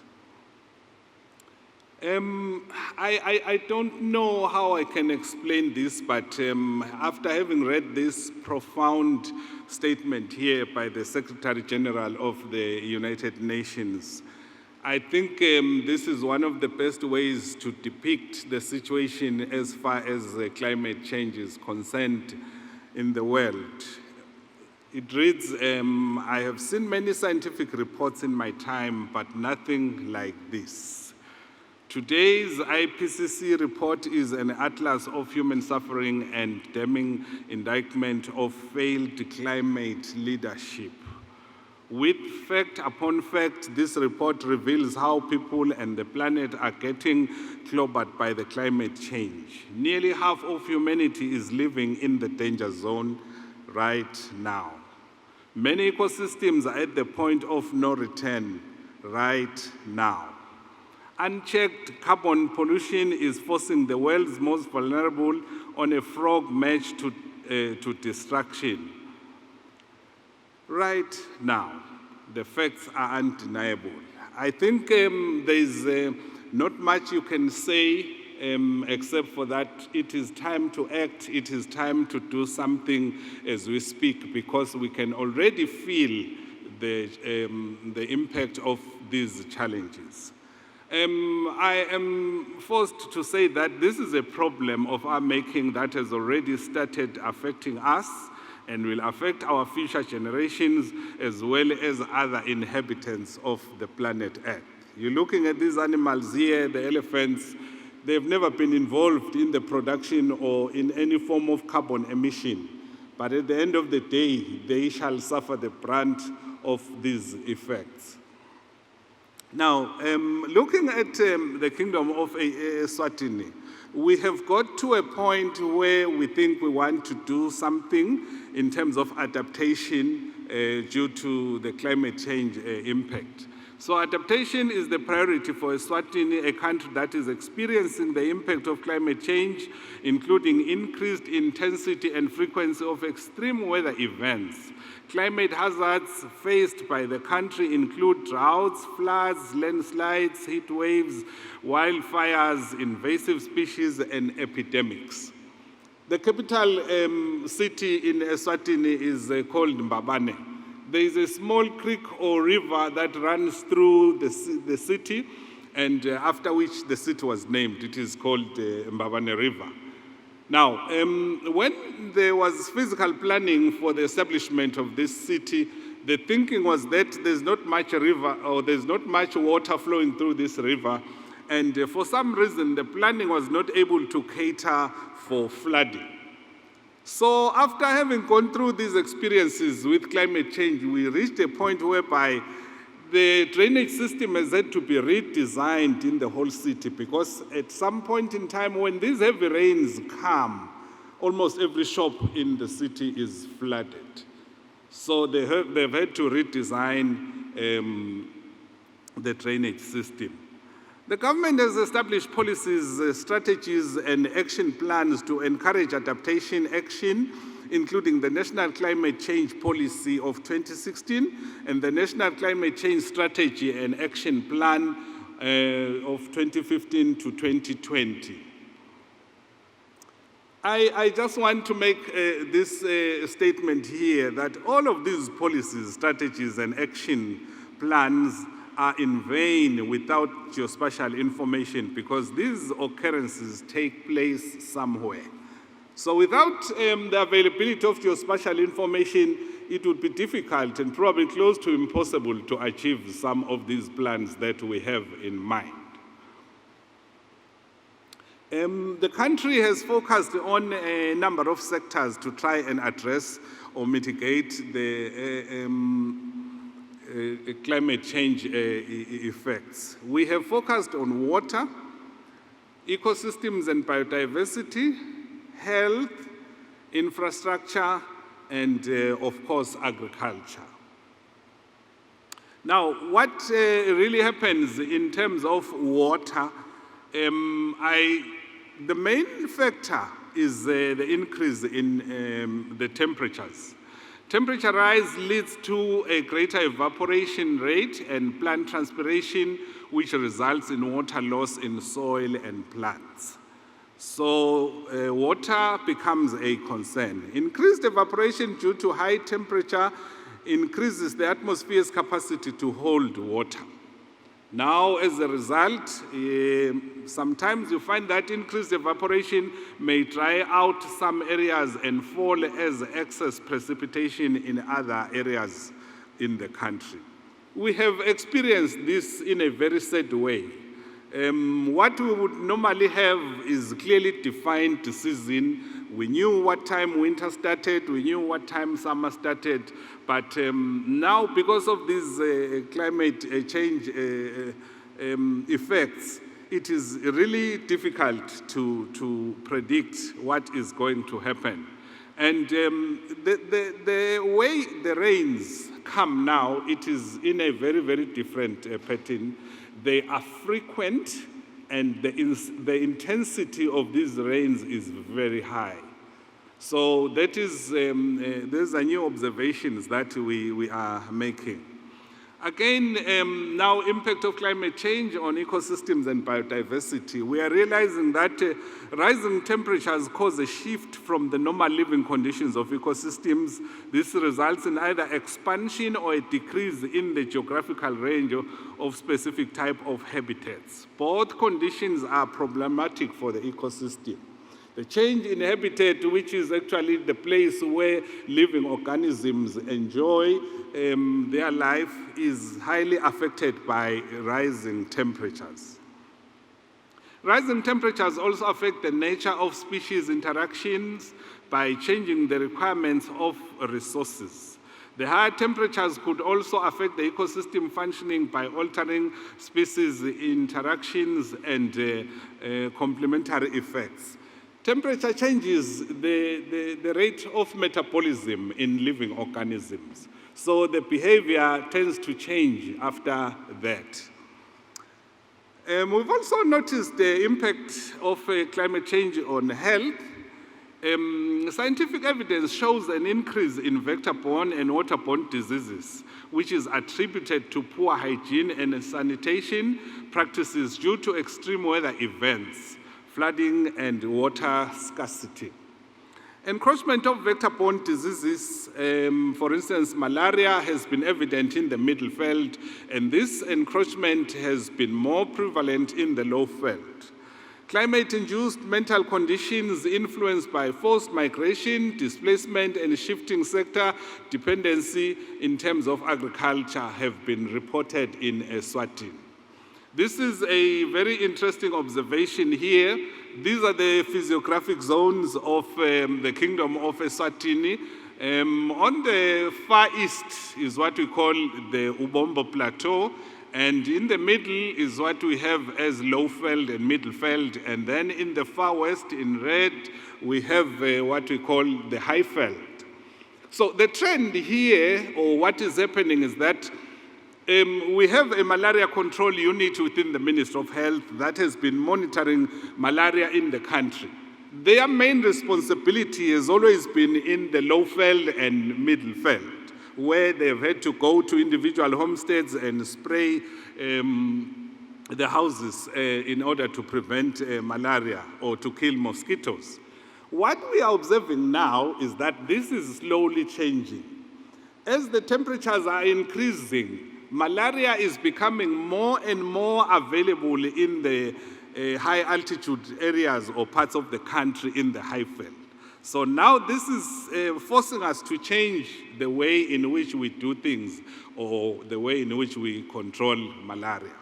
I don't know how I can explain this, but after having read this profound statement here by the Secretary General of the United Nations, I think this is one of the best ways to depict the situation as far as climate change is concerned in the world. It reads, I have seen many scientific reports in my time, but nothing like this. Today's Ipcc report is an atlas of human suffering and damning indictment of failed climate leadership. With fact upon fact, this report reveals how people and the planet are getting clobbered by the climate change. Nearly half of humanity is living in the danger zone right now. Many ecosystems are at the point of no return right now. Unchecked carbon pollution is forcing the world's most vulnerable on a frog march to to destruction. Right now, the facts are undeniable. I think there's not much you can say except for that it is time to act, it is time to do something as we speak, because we can already feel the impact of these challenges. I am forced to say that this is a problem of our making that has already started affecting us and will affect our future generations as well as other inhabitants of the planet Earth. You're looking at these animals here, the elephants, they've never been involved in the production or in any form of carbon emission. But at the end of the day, they shall suffer the brunt of these effects. Now, looking at the Kingdom of Eswatini, we have got to a point where we think we want to do something in terms of adaptation due to the climate change impact. So adaptation is the priority for Eswatini, a country that is experiencing the impact of climate change, including increased intensity and frequency of extreme weather events. Climate hazards faced by the country include droughts, floods, landslides, heat waves, wildfires, invasive species, and epidemics. The capital city in Eswatini is called Mbabane. There is a small creek or river that runs through the city, and after which the city was named. It is called Mbabane River. Now, when there was physical planning for the establishment of this city, the thinking was that there's not much river or there's not much water flowing through this river, and for some reason the planning was not able to cater for flooding. So after having gone through these experiences with climate change, we reached a point whereby the drainage system has had to be redesigned in the whole city, because at some point in time when these heavy rains come, almost every shop in the city is flooded. So they've had to redesign the drainage system. The government has established policies, strategies, and action plans to encourage adaptation action, including the National Climate Change Policy of 2016 and the National Climate Change Strategy and Action Plan of 2015 to 2020. I just want to make this statement here that all of these policies, strategies, and action plans are in vain without geospatial information, because these occurrences take place somewhere. So without the availability of geospatial information, it would be difficult and probably close to impossible to achieve some of these plans that we have in mind. The country has focused on a number of sectors to try and address or mitigate the climate change effects. We have focused on water, ecosystems and biodiversity, health, infrastructure, and of course, agriculture. Now, what really happens in terms of water, the main factor is the increase in the temperatures. Temperature rise leads to a greater evaporation rate and plant transpiration, which results in water loss in soil and plants. So water becomes a concern. Increased evaporation due to high temperature increases the atmosphere's capacity to hold water. Now, as a result, sometimes you find that increased evaporation may dry out some areas and fall as excess precipitation in other areas in the country. We have experienced this in a very sad way. What we would normally have is clearly defined season. We knew what time winter started, we knew what time summer started, but now because of these climate change effects, it is really difficult to predict what is going to happen. And the way the rains come now, it is in a very, very different pattern. They are frequent, and the intensity of these rains is very high. So that is, these are new observations that we are making. Again, now impact of climate change on ecosystems and biodiversity. We are realizing that rising temperatures cause a shift from the normal living conditions of ecosystems. This results in either expansion or a decrease in the geographical range of specific type of habitats. Both conditions are problematic for the ecosystem. The change in habitat, which is actually the place where living organisms enjoy their life, is highly affected by rising temperatures. Rising temperatures also affect the nature of species interactions by changing the requirements of resources. The higher temperatures could also affect the ecosystem functioning by altering species interactions and complementary effects. Temperature changes the rate of metabolism in living organisms. So the behavior tends to change after that. We've also noticed the impact of climate change on health. Scientific evidence shows an increase in vector-borne and waterborne diseases, which is attributed to poor hygiene and sanitation practices due to extreme weather events, flooding and water scarcity. Encroachment of vector-borne diseases, for instance, malaria has been evident in the Middelveld, and this encroachment has been more prevalent in the Lowveld. Climate-induced mental conditions influenced by forced migration, displacement, and shifting sector dependency in terms of agriculture have been reported in Eswatini. This is a very interesting observation here. These are the physiographic zones of the Kingdom of Eswatini. On the far east is what we call the Ubombo Plateau, and in the middle is what we have as Lowveld and Middelveld, and then in the far west in red we have what we call the Highveld. So the trend here, or what is happening, is that we have a malaria control unit within the Ministry of Health that has been monitoring malaria in the country. Their main responsibility has always been in the Lowveld and Middelveld, where they've had to go to individual homesteads and spray the houses in order to prevent malaria or to kill mosquitoes. What we are observing now is that this is slowly changing. As the temperatures are increasing, malaria is becoming more and more available in the high altitude areas or parts of the country in the Highveld. So now this is forcing us to change the way in which we do things or the way in which we control malaria.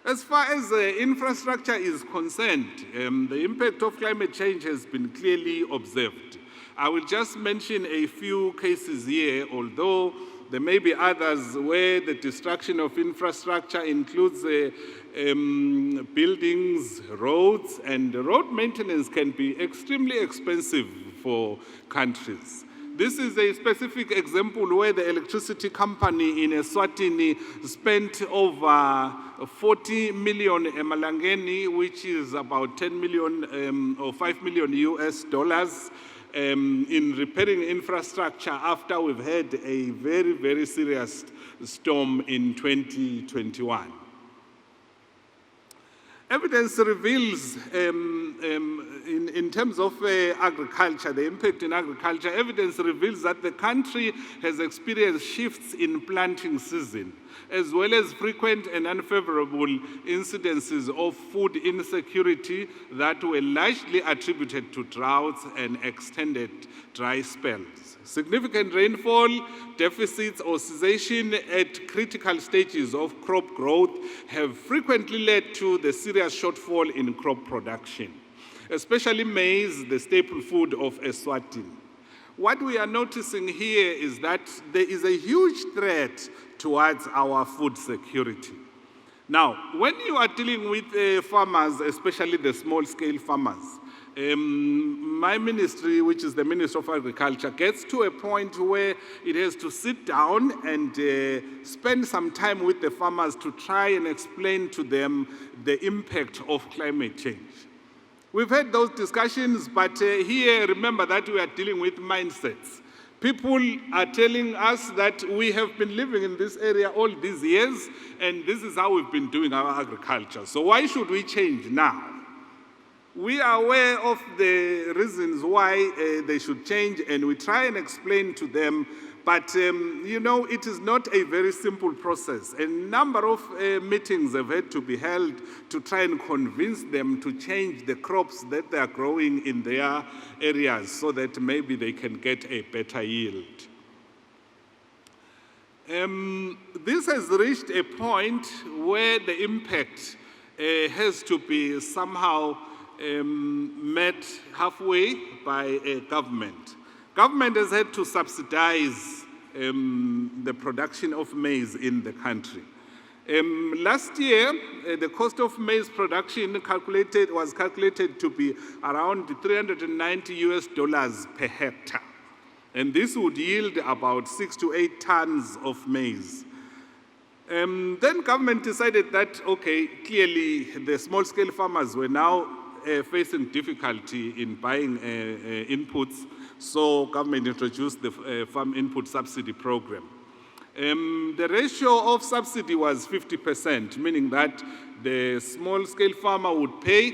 As far as infrastructure is concerned, the impact of climate change has been clearly observed. I will just mention a few cases here, although there may be others where the destruction of infrastructure includes buildings, roads, and road maintenance can be extremely expensive for countries. This is a specific example where the electricity company in Eswatini spent over 40 million emalangeni, which is about 10 million or 5 million US dollars, in repairing infrastructure after we've had a very, very serious storm in 2021. Evidence reveals, in terms of agriculture, the impact in agriculture, evidence reveals that the country has experienced shifts in planting season, as well as frequent and unfavorable incidences of food insecurity that were largely attributed to droughts and extended dry spells. Significant rainfall, deficits, or cessation at critical stages of crop growth have frequently led to the serious shortfall in crop production, especially maize, the staple food of Eswatini. What we are noticing here is that there is a huge threat towards our food security. Now, when you are dealing with farmers, especially the small-scale farmers, my ministry, which is the Ministry of Agriculture, gets to a point where it has to sit down and spend some time with the farmers to try and explain to them the impact of climate change. We've had those discussions, but here, remember that we are dealing with mindsets. People are telling us that we have been living in this area all these years, and this is how we've been doing our agriculture. So why should we change now? We are aware of the reasons why they should change, and we try and explain to them, but you know, it is not a very simple process. A number of meetings have had to be held to try and convince them to change the crops that they are growing in their areas so that maybe they can get a better yield. This has reached a point where the impact has to be somehow met halfway by a government. Government has had to subsidize the production of maize in the country. Last year, the cost of maize production was calculated to be around $390 per hectare. And this would yield about 6 to 8 tons of maize. Then government decided that, okay, clearly the small-scale farmers were now facing difficulty in buying inputs, so government introduced the farm input subsidy program. The ratio of subsidy was 50%, meaning that the small-scale farmer would pay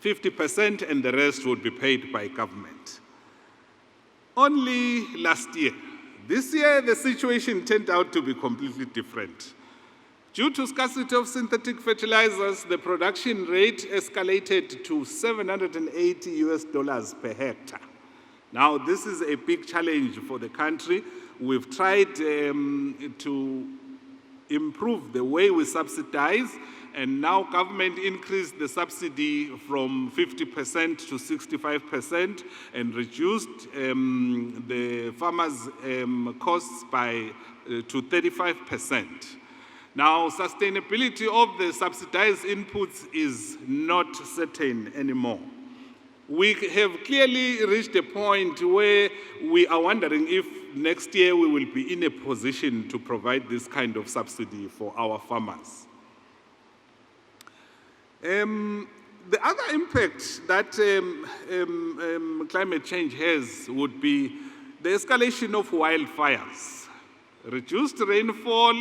50% and the rest would be paid by government. Only last year. This year, the situation turned out to be completely different. Due to scarcity of synthetic fertilizers, the production rate escalated to $780 per hectare. Now, this is a big challenge for the country. We've tried to improve the way we subsidize, and now government increased the subsidy from 50% to 65% and reduced the farmers' costs to 35%. Now, sustainability of the subsidized inputs is not certain anymore. We have clearly reached a point where we are wondering if next year we will be in a position to provide this kind of subsidy for our farmers. The other impact that climate change has would be the escalation of wildfires, reduced rainfall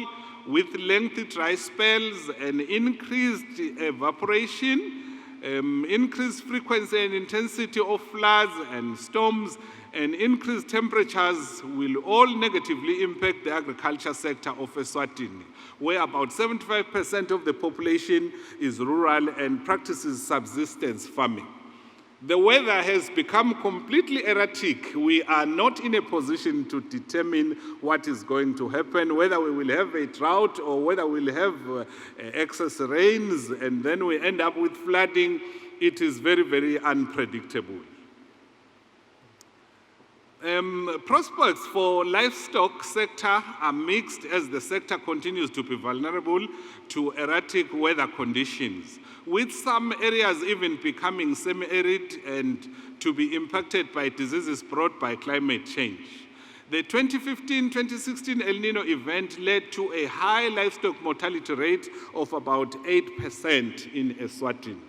with lengthy dry spells and increased evaporation, increased frequency and intensity of floods and storms, and increased temperatures will all negatively impact the agriculture sector of Eswatini, where about 75% of the population is rural and practices subsistence farming. The weather has become completely erratic. We are not in a position to determine what is going to happen, whether we will have a drought or whether we'll have excess rains, and then we end up with flooding. It is very, very unpredictable. Prospects for livestock sector are mixed as the sector continues to be vulnerable to erratic weather conditions, with some areas even becoming semi-arid and to be impacted by diseases brought by climate change. The 2015-2016 El Nino event led to a high livestock mortality rate of about 8% in Eswatini.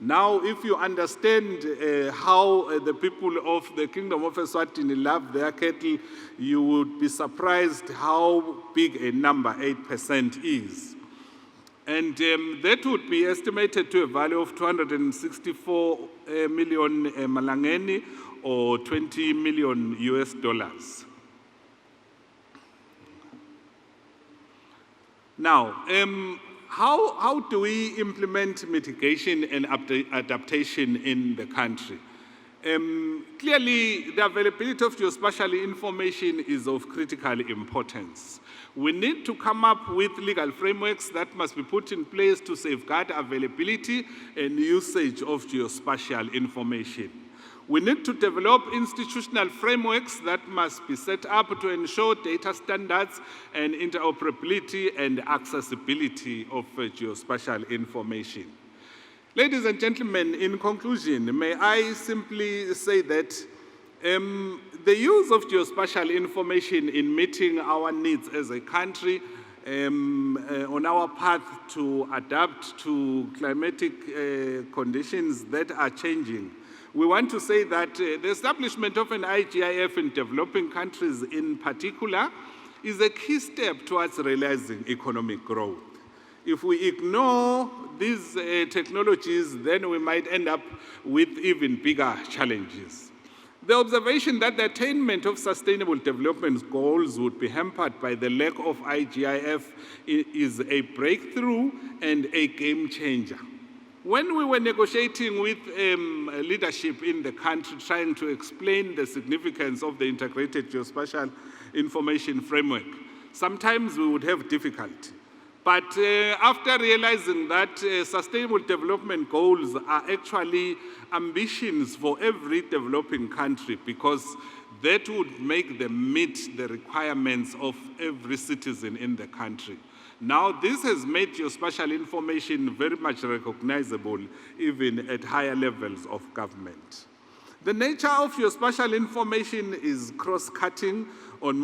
Now, if you understand how the people of the Kingdom of Eswatini love their cattle, you would be surprised how big a number 8% is. And that would be estimated to a value of 264 million malangeni, or $20 million. Now, how do we implement mitigation and adaptation in the country? Clearly, the availability of geospatial information is of critical importance. We need to come up with legal frameworks that must be put in place to safeguard availability and usage of geospatial information. We need to develop institutional frameworks that must be set up to ensure data standards and interoperability and accessibility of geospatial information. Ladies and gentlemen, in conclusion, may I simply say that the use of geospatial information in meeting our needs as a country on our path to adapt to climatic conditions that are changing. We want to say that the establishment of an IGIF in developing countries in particular is a key step towards realizing economic growth. If we ignore these technologies, then we might end up with even bigger challenges. The observation that the attainment of sustainable development goals would be hampered by the lack of IGIF is a breakthrough and a game changer. When we were negotiating with leadership in the country, trying to explain the significance of the integrated geospatial information framework, sometimes we would have difficulty. But after realizing that sustainable development goals are actually ambitions for every developing country, because that would make them meet the requirements of every citizen in the country. Now, this has made geospatial information very much recognizable, even at higher levels of government. The nature of geospatial information is cross-cutting in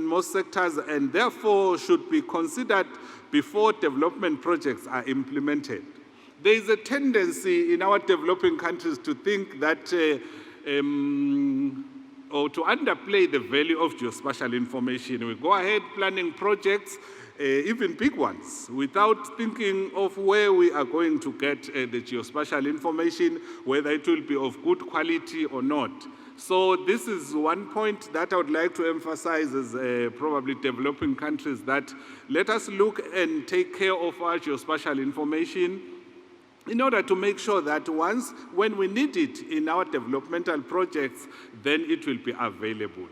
most sectors, and therefore should be considered before development projects are implemented. There is a tendency in our developing countries to think that, or to underplay the value of geospatial information. We go ahead planning projects, even big ones, without thinking of where we are going to get the geospatial information, whether it will be of good quality or not. So this is one point that I would like to emphasize as probably developing countries, that let us look and take care of our geospatial information in order to make sure that when we need it in our developmental projects, then it will be available.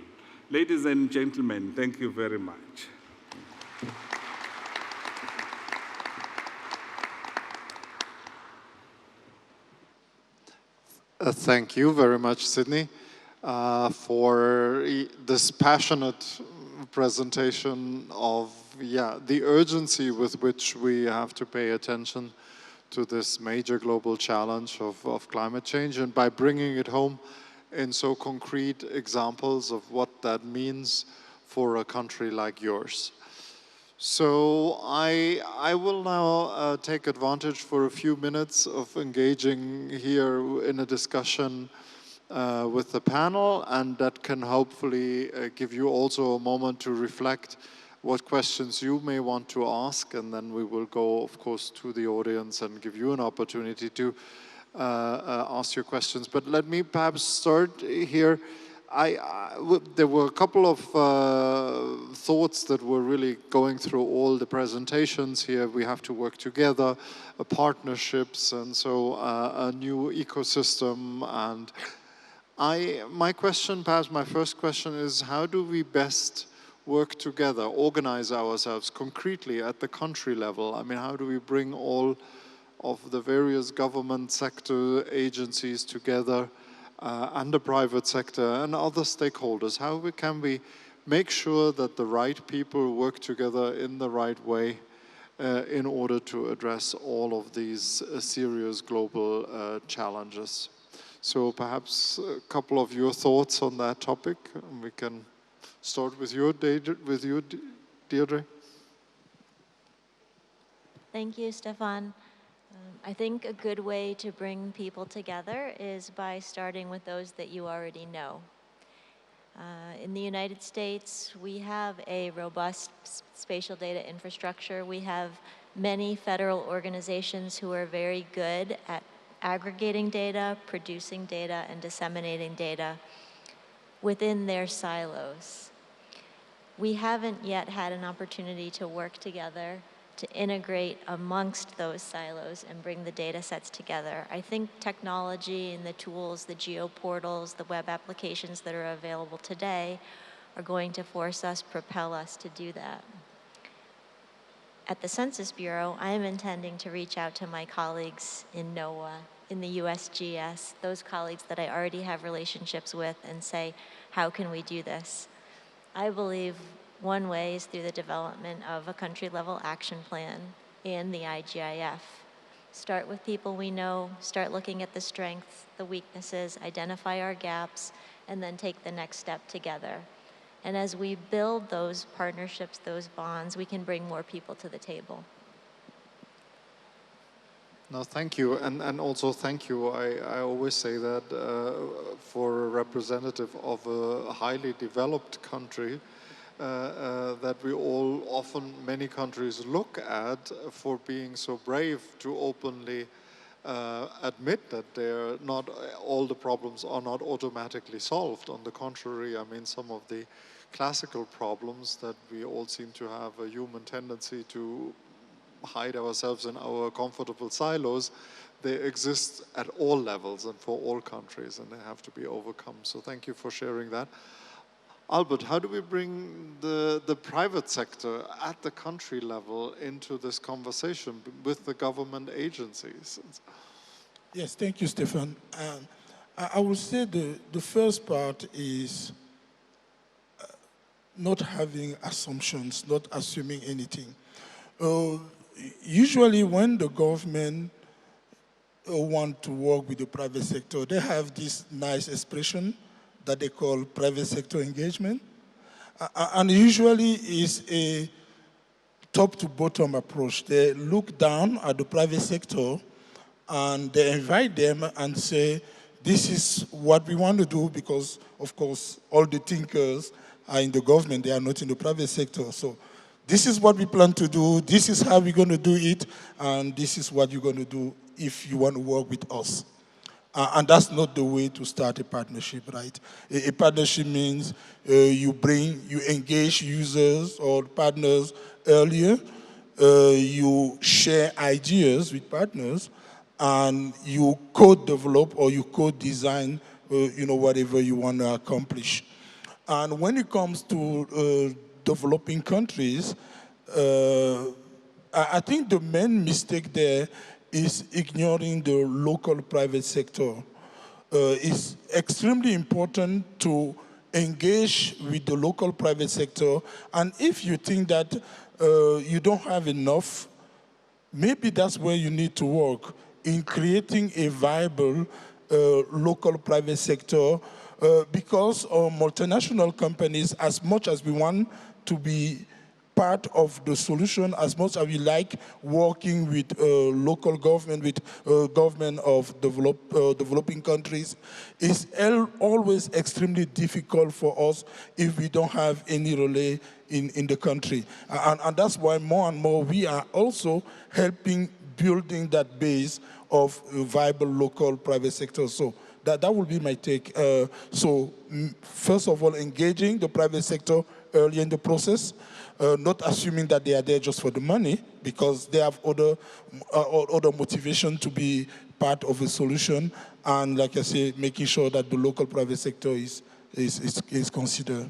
Ladies and gentlemen, thank you very much. Thank you very much, Sydney, for this passionate presentation of the urgency with which we have to pay attention to this major global challenge of climate change, and by bringing it home in so concrete examples of what that means for a country like yours. So I will now take advantage for a few minutes of engaging here in a discussion with the panel, and that can hopefully give you also a moment to reflect what questions you may want to ask, and then we will go, of course, to the audience and give you an opportunity to ask your questions. But let me perhaps start here. There were a couple of thoughts that were really going through all the presentations here. We have to work together, partnerships, and so a new ecosystem. And my question, perhaps my first question, is how do we best work together, organize ourselves concretely at the country level? I mean, how do we bring all of the various government sector agencies together, and the private sector and other stakeholders? How can we make sure that the right people work together in the right way in order to address all of these serious global challenges? So perhaps a couple of your thoughts on that topic. We can start with you, Deirdre. Thank you, Stefan. I think a good way to bring people together is by starting with those that you already know. In the United States, we have a robust spatial data infrastructure. We have many federal organizations who are very good at aggregating data, producing data, and disseminating data within their silos. We haven't yet had an opportunity to work together to integrate amongst those silos and bring the data sets together. I think technology and the tools, the geoportals, the web applications that are available today are going to propel us to do that. At the Census Bureau, I am intending to reach out to my colleagues in NOAA, in the USGS, those colleagues that I already have relationships with, and say, how can we do this? I believe one way is through the development of a country-level action plan and the IGIF. Start with people we know, start looking at the strengths, the weaknesses, identify our gaps, and then take the next step together. And as we build those partnerships, those bonds, we can bring more people to the table. No, thank you, and also thank you. I always say that for a representative of a highly developed country, that we all often, many countries look at for being so brave to openly admit that they're not, all the problems are not automatically solved. On the contrary, I mean, some of the classical problems that we all seem to have a human tendency to hide ourselves in our comfortable silos, they exist at all levels and for all countries, and they have to be overcome. So thank you for sharing that. Albert, how do we bring the private sector at the country level into this conversation with the government agencies? Yes, thank you, Stefan. I would say the first part is not having assumptions, not assuming anything. Usually when the government want to work with the private sector, they have this nice expression that they call private sector engagement. And usually it's a top to bottom approach. They look down at the private sector and they invite them and say, this is what we want to do, because of course all the thinkers are in the government, they are not in the private sector. So this is what we plan to do, this is how we're going to do it, and this is what you're going to do if you want to work with us. And that's not the way to start a partnership, right? A partnership means you engage users or partners earlier, you share ideas with partners, and you co-develop or you co-design, whatever you want to accomplish. And when it comes to developing countries, I think the main mistake there is ignoring the local private sector. It's extremely important to engage with the local private sector, and if you think that you don't have enough, maybe that's where you need to work, in creating a viable local private sector, because multinational companies, as much as we want to be part of the solution, as much as we like working with local government, with government of developing countries, it's always extremely difficult for us if we don't have any relay in the country. And that's why more and more we are also helping building that base of viable local private sector. So that will be my take. So first of all, engaging the private sector early in the process, not assuming that they are there just for the money, because they have other motivation to be part of a solution, and like I say, making sure that the local private sector is considered.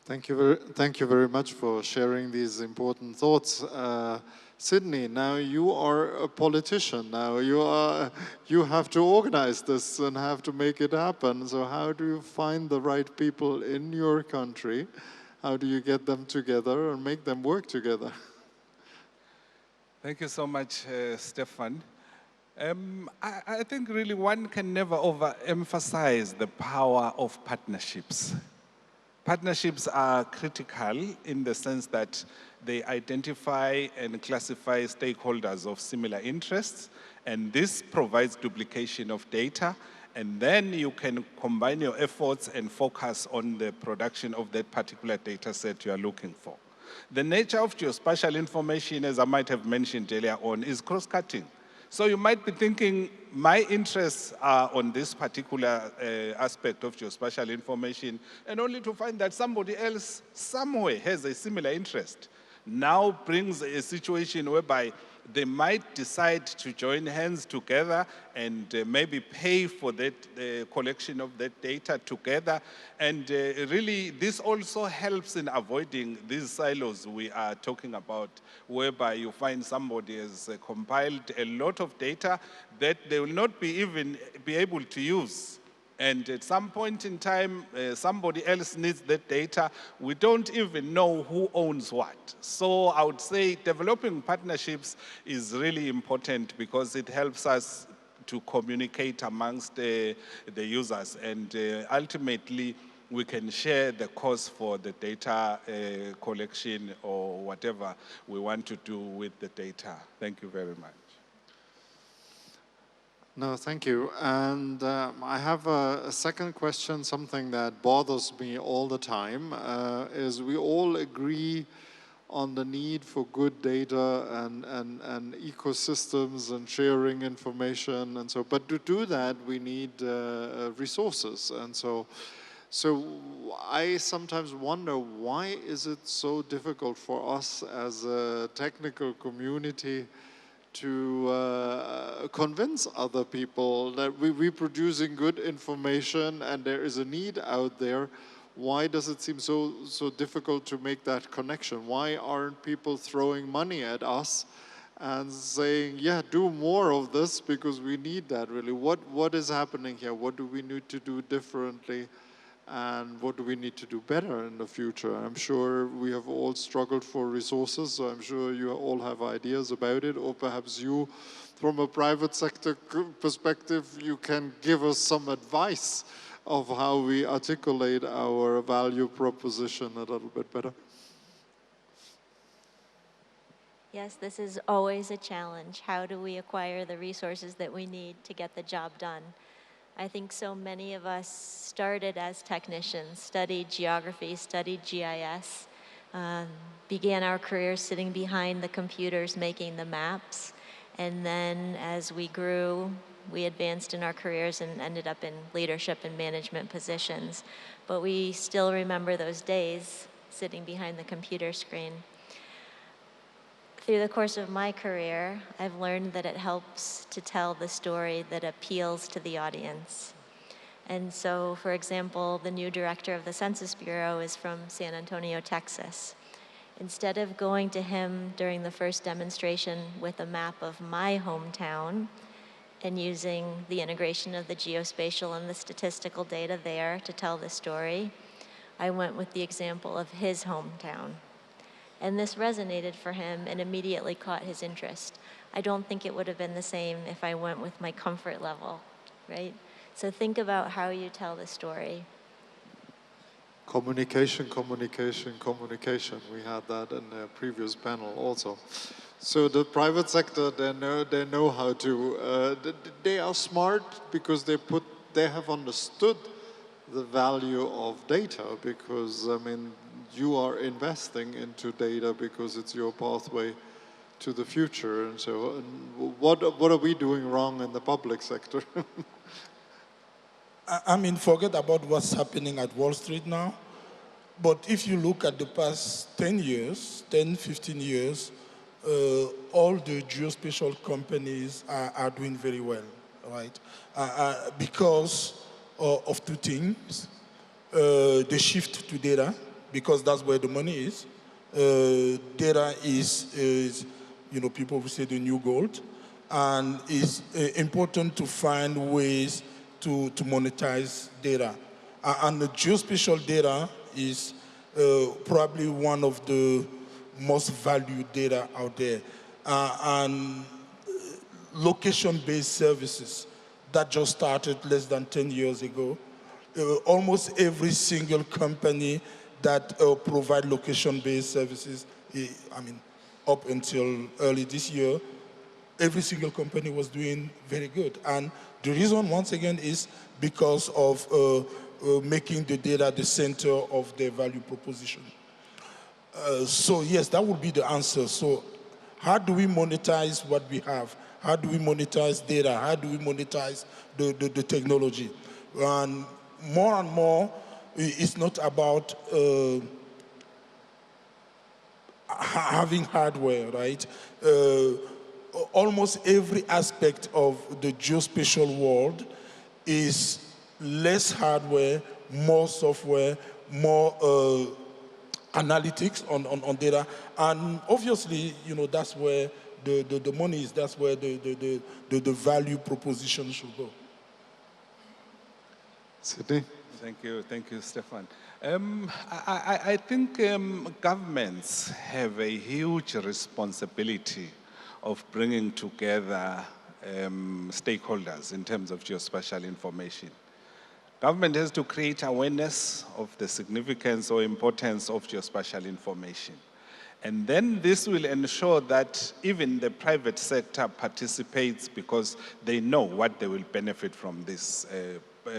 Thank you very much for sharing these important thoughts. Sydney, now you are a politician. Now you have to organize this and have to make it happen. So how do you find the right people in your country? How do you get them together and make them work together? Thank you so much, Stefan. I think really one can never overemphasize the power of partnerships. Partnerships are critical in the sense that they identify and classify stakeholders of similar interests, and this provides duplication of data, and then you can combine your efforts and focus on the production of that particular data set you are looking for. The nature of geospatial information, as I might have mentioned earlier on, is cross-cutting. So you might be thinking, my interests are on this particular aspect of geospatial information, and only to find that somebody else somewhere has a similar interest. Now brings a situation whereby they might decide to join hands together and maybe pay for that collection of that data together. And really, this also helps in avoiding these silos we are talking about, whereby you find somebody has compiled a lot of data that they will not even be able to use. And at some point in time, somebody else needs that data. We don't even know who owns what. So I would say developing partnerships is really important because it helps us to communicate amongst the users. And ultimately, we can share the cost for the data collection or whatever we want to do with the data. Thank you very much. No, thank you. And I have a second question, something that bothers me all the time, is we all agree on the need for good data and ecosystems and sharing information and so, but to do that we need resources. And so I sometimes wonder, why is it so difficult for us as a technical community to convince other people that we're producing good information and there is a need out there? Why does it seem so difficult to make that connection? Why aren't people throwing money at us and saying, yeah, do more of this because we need that really? What is happening here? What do we need to do differently? And what do we need to do better in the future? I'm sure we have all struggled for resources, so I'm sure you all have ideas about it, or perhaps you, from a private sector perspective, you can give us some advice of how we articulate our value proposition a little bit better. Yes, this is always a challenge. How do we acquire the resources that we need to get the job done? I think so many of us started as technicians, studied geography, studied GIS, began our careers sitting behind the computers making the maps, and then as we grew, we advanced in our careers and ended up in leadership and management positions. But we still remember those days sitting behind the computer screen. Through the course of my career, I've learned that it helps to tell the story that appeals to the audience. And so, for example, the new director of the Census Bureau is from San Antonio, Texas. Instead of going to him during the first demonstration with a map of my hometown and using the integration of the geospatial and the statistical data there to tell the story, I went with the example of his hometown. And this resonated for him and immediately caught his interest. I don't think it would have been the same if I went with my comfort level, right? So think about how you tell the story. Communication, communication, communication. We had that in the previous panel also. So the private sector, they know how to. They are smart because they have understood the value of data, because I mean, you are investing into data because it's your pathway to the future. And so, what are we doing wrong in the public sector? I mean, forget about what's happening at Wall Street now. But if you look at the past 10 years, 10, 15 years, all the geospatial companies are doing very well, right? Because of two things. The shift to data, because that's where the money is. Data is, you know, people will say the new gold, and it's important to find ways to monetize data. And the geospatial data is probably one of the most valued data out there. And location-based services that just started less than 10 years ago. Almost every single company that provide location-based services, I mean, up until early this year, every single company was doing very good. And the reason, once again, is because of making the data the center of their value proposition. So yes, that would be the answer. So how do we monetize what we have? How do we monetize data? How do we monetize the technology? And more, it's not about having hardware, right? Almost every aspect of the geospatial world is less hardware, more software, more analytics on data. And obviously, you know, that's where the money is, that's where the value proposition should go. Sydney? Thank you, Stefan. I think governments have a huge responsibility of bringing together stakeholders in terms of geospatial information. Government has to create awareness of the significance or importance of geospatial information. And then this will ensure that even the private sector participates because they know what they will benefit from this.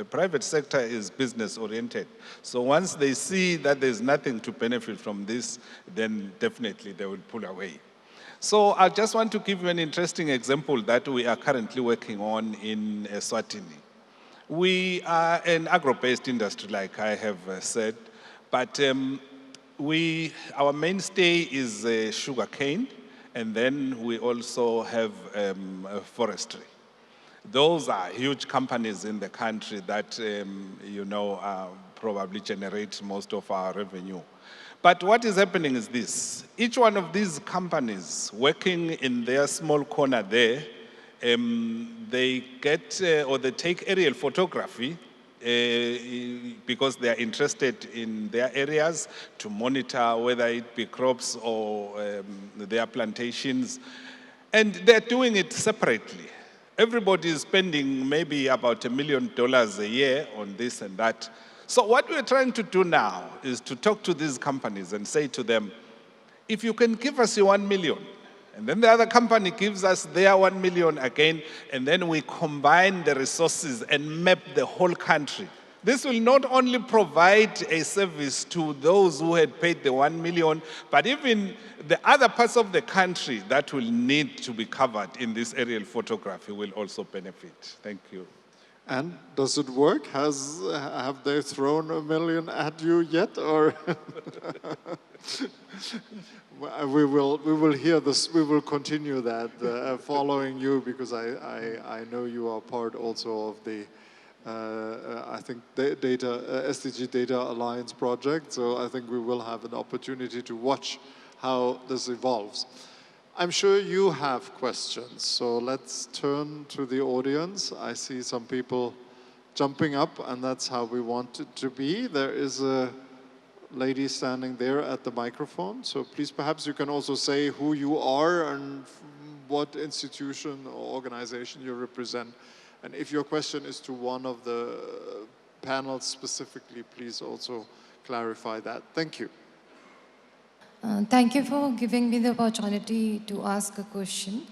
Private sector is business oriented. So once they see that there's nothing to benefit from this, then definitely they will pull away. So I just want to give you an interesting example that we are currently working on in Eswatini. We are an agro-based industry, like I have said, but our mainstay is sugarcane, and then we also have forestry. Those are huge companies in the country that, probably generate most of our revenue. But what is happening is this. Each one of these companies working in their small corner there, they get or they take aerial photography because they are interested in their areas to monitor whether it be crops or their plantations. And they're doing it separately. Everybody is spending maybe about $1 million a year on this and that. So what we're trying to do now is to talk to these companies and say to them, if you can give us your 1 million, and then the other company gives us their 1 million again, and then we combine the resources and map the whole country. This will not only provide a service to those who had paid the 1 million, but even the other parts of the country that will need to be covered in this aerial photography will also benefit. Thank you. And does it work? Have they thrown $1 million at you yet, or? We will hear this. We will continue that following you, because I know you are part also of the I think Sdg Data Alliance project. So I think we will have an opportunity to watch how this evolves. I'm sure you have questions, so let's turn to the audience. I see some people jumping up, and that's how we want it to be. There is a lady standing there at the microphone, so please, perhaps you can also say who you are and what institution or organization you represent. And if your question is to one of the panels specifically, please also clarify that. Thank you. Thank you for giving me the opportunity to ask a question.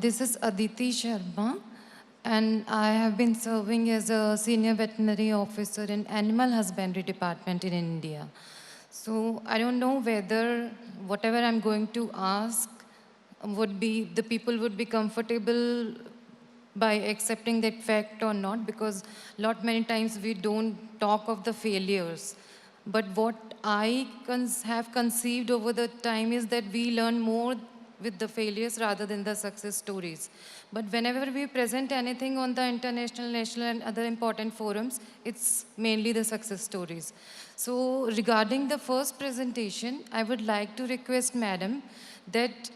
This is Aditi Sharma, and I have been serving as a senior veterinary officer in Animal Husbandry Department in India. So I don't know whether whatever I'm going to ask the people would be comfortable by accepting that fact or not, because many times we don't talk of the failures. But what I have conceived over the time is that we learn more with the failures rather than the success stories. But whenever we present anything on the international, national, and other important forums, it's mainly the success stories. So regarding the first presentation, I would like to request Madam that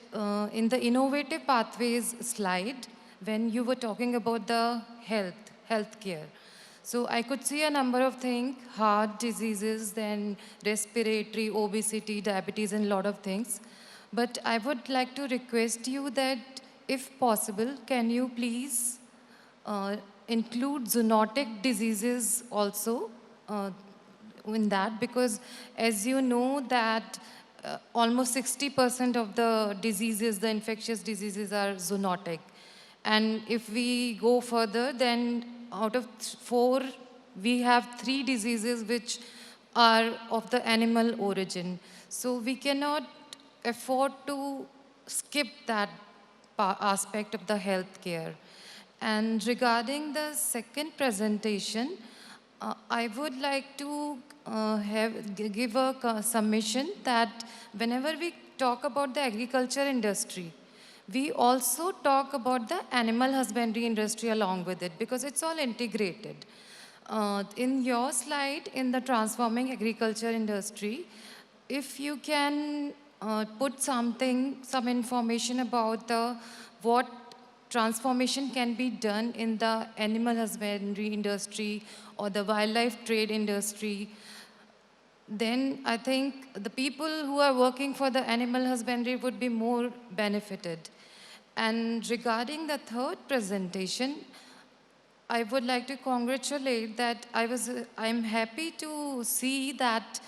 in the innovative pathways slide, when you were talking about the healthcare, so I could see a number of things, heart diseases, then respiratory, obesity, diabetes, and a lot of things. But I would like to request you that, if possible, can you please include zoonotic diseases also in that? Because as you know that almost 60% of the diseases, the infectious diseases, are zoonotic. And if we go further, then out of 4, we have 3 diseases which are of the animal origin. So we cannot afford to skip that aspect of the healthcare. And regarding the second presentation, I would like to give a submission that whenever we talk about the agriculture industry, we also talk about the animal husbandry industry along with it, because it's all integrated. In your slide, in the transforming agriculture industry, if you can put some information about what transformation can be done in the animal husbandry industry or the wildlife trade industry, then I think the people who are working for the animal husbandry would be more benefited. And regarding the third presentation, I would like to congratulate that I'm happy to see that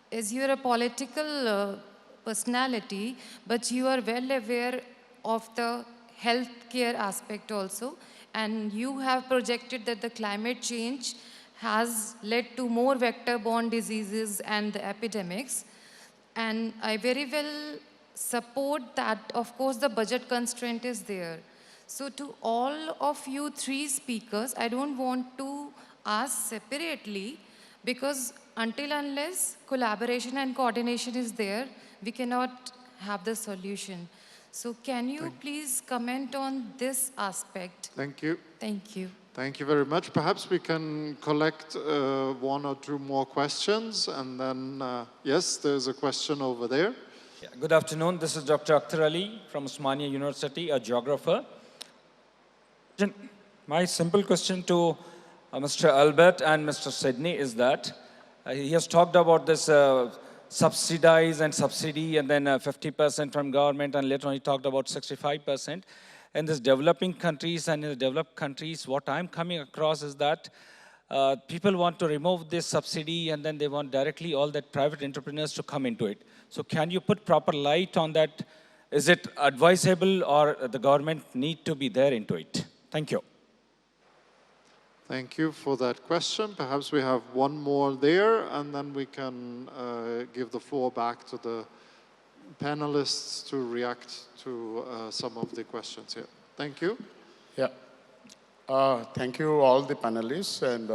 as you're a political personality, but you are well aware of the healthcare aspect also, and you have projected that the climate change has led to more vector-borne diseases and the epidemics. And I very well support that, of course, the budget constraint is there. So to all of you three speakers, I don't want to ask separately because until unless collaboration and coordination is there, we cannot have the solution. So can you please comment on this aspect? Thank you. Thank you. Thank you very much. Perhaps we can collect one or two more questions, and then, yes, there's a question over there. Yeah, good afternoon. This is Dr. Akhtar Ali from Osmania University, a geographer. My simple question to Mr. Albert and Mr. Sydney is that he has talked about this subsidize and subsidy, and then 50% from government, and later on he talked about 65%. In these developing countries and in the developed countries, what I'm coming across is that people want to remove this subsidy, and then they want directly all that private entrepreneurs to come into it. So can you put proper light on that? Is it advisable, or the government need to be there into it? Thank you. Thank you for that question. Perhaps we have one more there, and then we can give the floor back to the panelists to react to some of the questions here. Thank you. Yeah. Thank you all the panelists, and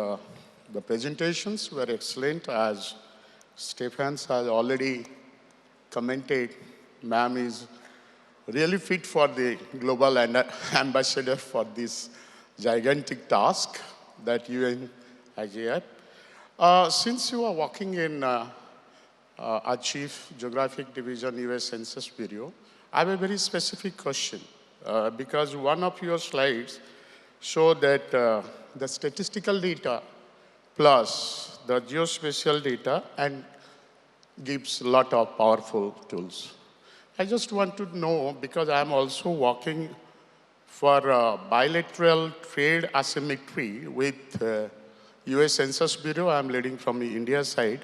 the presentations were excellent. As Stephens has already commented, ma'am is really fit for the global ambassador for this gigantic task that UNWGIC. Since you are working in our Chief Geographic Division, US Census Bureau, I have a very specific question because one of your slides showed that the statistical data plus the geospatial data and gives a lot of powerful tools. I just want to know, because I'm also working for bilateral trade asymmetry with US Census Bureau. I'm leading from the India side,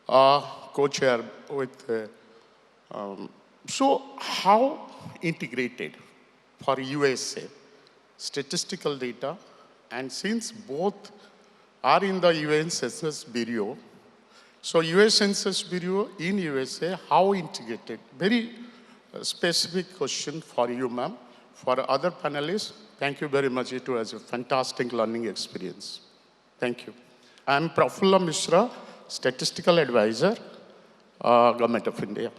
co-chair with, so how integrated for USA statistical data, and since both are in the UN Census Bureau, so US Census Bureau in USA, how integrated? Very specific question for you, ma'am. For other panelists, thank you very much. It was a fantastic learning experience. Thank you. I'm Prafulla Mishra, Statistical Advisor, Government of India.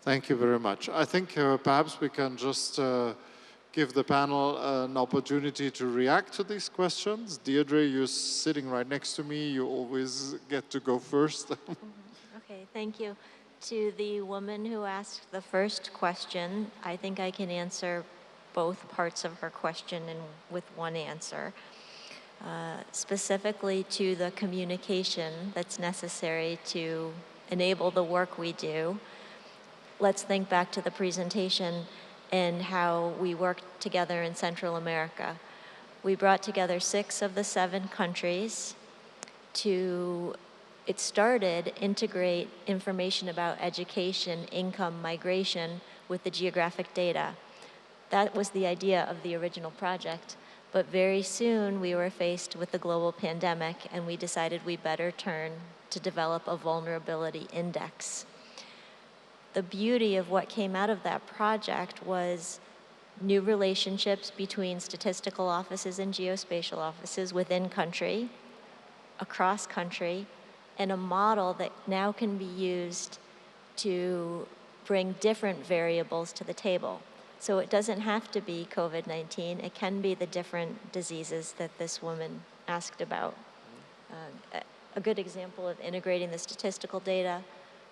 Thank you very much. I think perhaps we can just give the panel an opportunity to react to these questions. Deirdre, you're sitting right next to me. You always get to go first. Okay, thank you. To the woman who asked the first question, I think I can answer both parts of her question with one answer. Specifically to the communication that's necessary to enable the work we do, let's think back to the presentation and how we worked together in Central America. We brought together 6 of the 7 countries to, it started, integrate information about education, income, migration with the geographic data. That was the idea of the original project. But very soon we were faced with the global pandemic, and we decided we better turn to develop a vulnerability index. The beauty of what came out of that project was new relationships between statistical offices and geospatial offices within country, across country, and a model that now can be used to bring different variables to the table. So it doesn't have to be COVID-19, it can be the different diseases that this woman asked about. A good example of integrating the statistical data,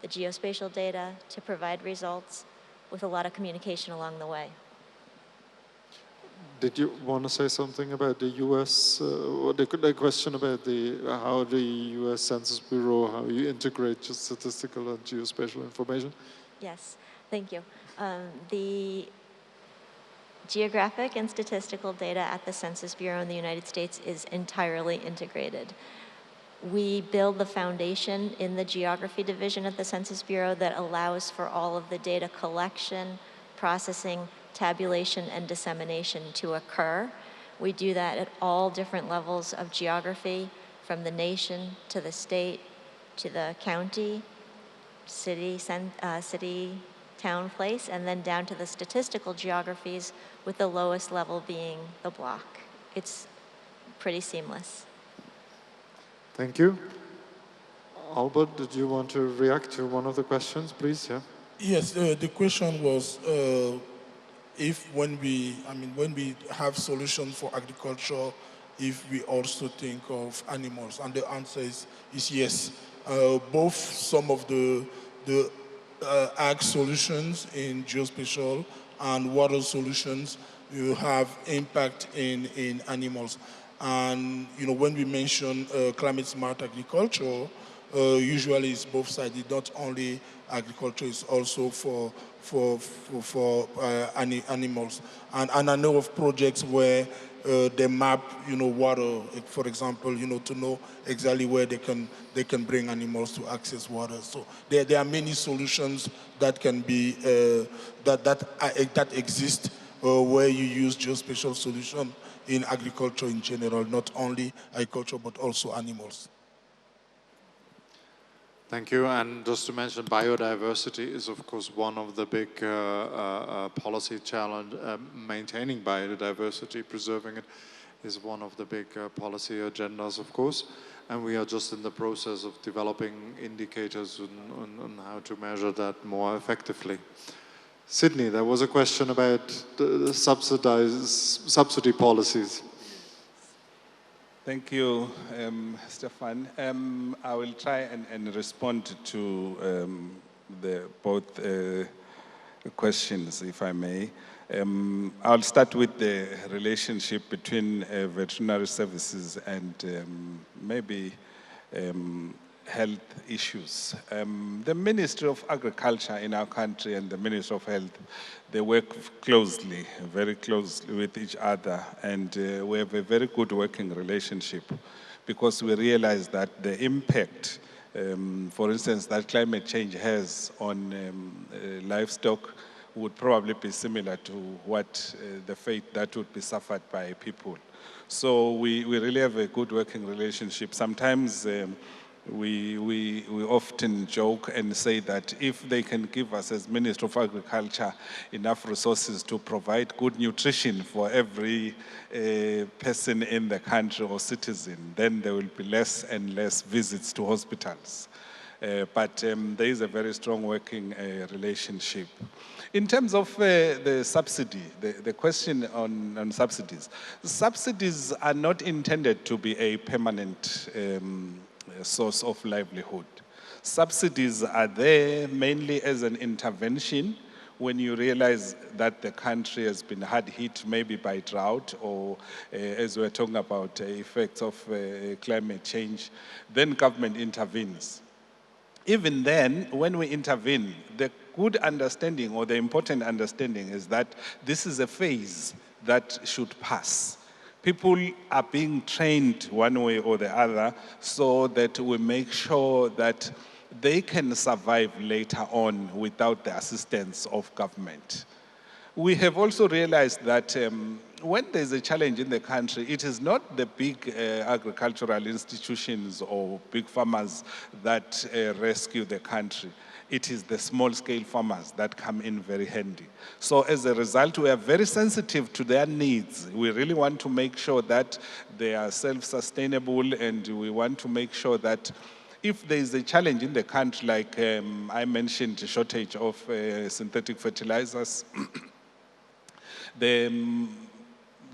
the geospatial data to provide results with a lot of communication along the way. Did you want to say something about the US, or the question about how the US Census Bureau, how you integrate just statistical and geospatial information? Yes, thank you. Geographic and statistical data at the Census Bureau in the United States is entirely integrated. We build the foundation in the geography division at the Census Bureau that allows for all of the data collection, processing, tabulation, and dissemination to occur. We do that at all different levels of geography, from the nation to the state to the county, city, town, place, and then down to the statistical geographies, with the lowest level being the block. It's pretty seamless. Thank you. Albert, did you want to react to one of the questions, please? Yeah. Yes, the question was if when we have solutions for agriculture, if we also think of animals, and the answer is yes. Both some of the ag solutions in geospatial and water solutions, you have impact in animals. And when we mention climate smart agriculture, usually it's both sides. It's not only agriculture; it's also for animals. And I know of projects where they map, water, for example, to know exactly where they can bring animals to access water. So there are many solutions that can be that exist where you use geospatial solution in agriculture in general, not only agriculture but also animals. Thank you. And just to mention, biodiversity is, of course, one of the big policy challenge. Maintaining biodiversity, preserving it, is one of the big policy agendas, of course. And we are just in the process of developing indicators on how to measure that more effectively. Sydney, there was a question about the subsidy policies. Thank you, Stefan. I will try and respond to both questions, if I may. I'll start with the relationship between veterinary services and maybe health issues. The Ministry of Agriculture in our country and the Ministry of Health, they work closely, very closely with each other, and we have a very good working relationship because we realize that the impact, for instance, that climate change has on livestock would probably be similar to what the fate that would be suffered by people. So we really have a good working relationship. Sometimes we often joke and say that if they can give us, as Minister of Agriculture, enough resources to provide good nutrition for every person in the country or citizen, then there will be less and less visits to hospitals. But there is a very strong working relationship. In terms of the subsidy, the question on subsidies, subsidies are not intended to be a permanent source of livelihood. Subsidies are there mainly as an intervention when you realize that the country has been hard hit maybe by drought or as we're talking about effects of climate change, then government intervenes. Even then, when we intervene, the good understanding or the important understanding is that this is a phase that should pass. People are being trained one way or the other so that we make sure that they can survive later on without the assistance of government. We have also realized that when there's a challenge in the country, it is not the big agricultural institutions or big farmers that rescue the country. It is the small-scale farmers that come in very handy. So as a result, we are very sensitive to their needs. We really want to make sure that they are self-sustainable, and we want to make sure that if there is a challenge in the country, like I mentioned, a shortage of synthetic fertilizers,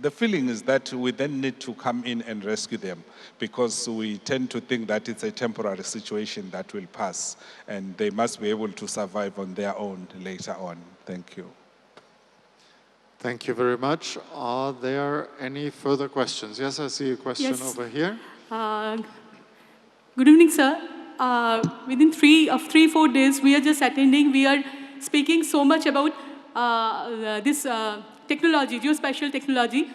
the feeling is that we then need to come in and rescue them because we tend to think that it's a temporary situation that will pass and they must be able to survive on their own later on. Thank you. Thank you very much. Are there any further questions? Yes, I see a question over here. Good evening, sir. Within 3-4 days, we are just attending. We are speaking so much about this technology, geospatial technology.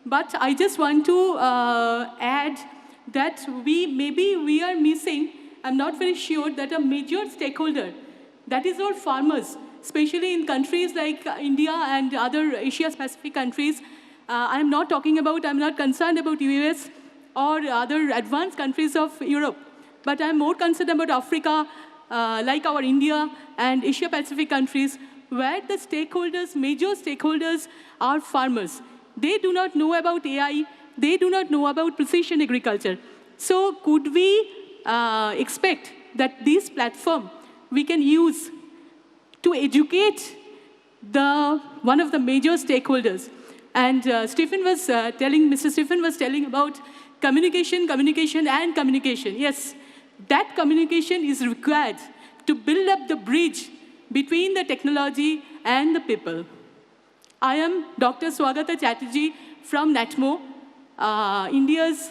But I just want to add that maybe we are missing, I'm not very sure, that a major stakeholder, that is our farmers, especially in countries like India and other Asia-Pacific countries. I'm not concerned about US or other advanced countries of Europe, but I'm more concerned about Africa, like our India and Asia-Pacific countries, where the stakeholders, major stakeholders, are farmers. They do not know about AI. They do not know about precision agriculture. So could we expect that this platform we can use to educate one of the major stakeholders? And Mr. Stephen was telling about communication, communication, and communication. Yes, that communication is required to build up the bridge between the technology and the people. I am Dr. Swagata Chatterjee from NATMO, India's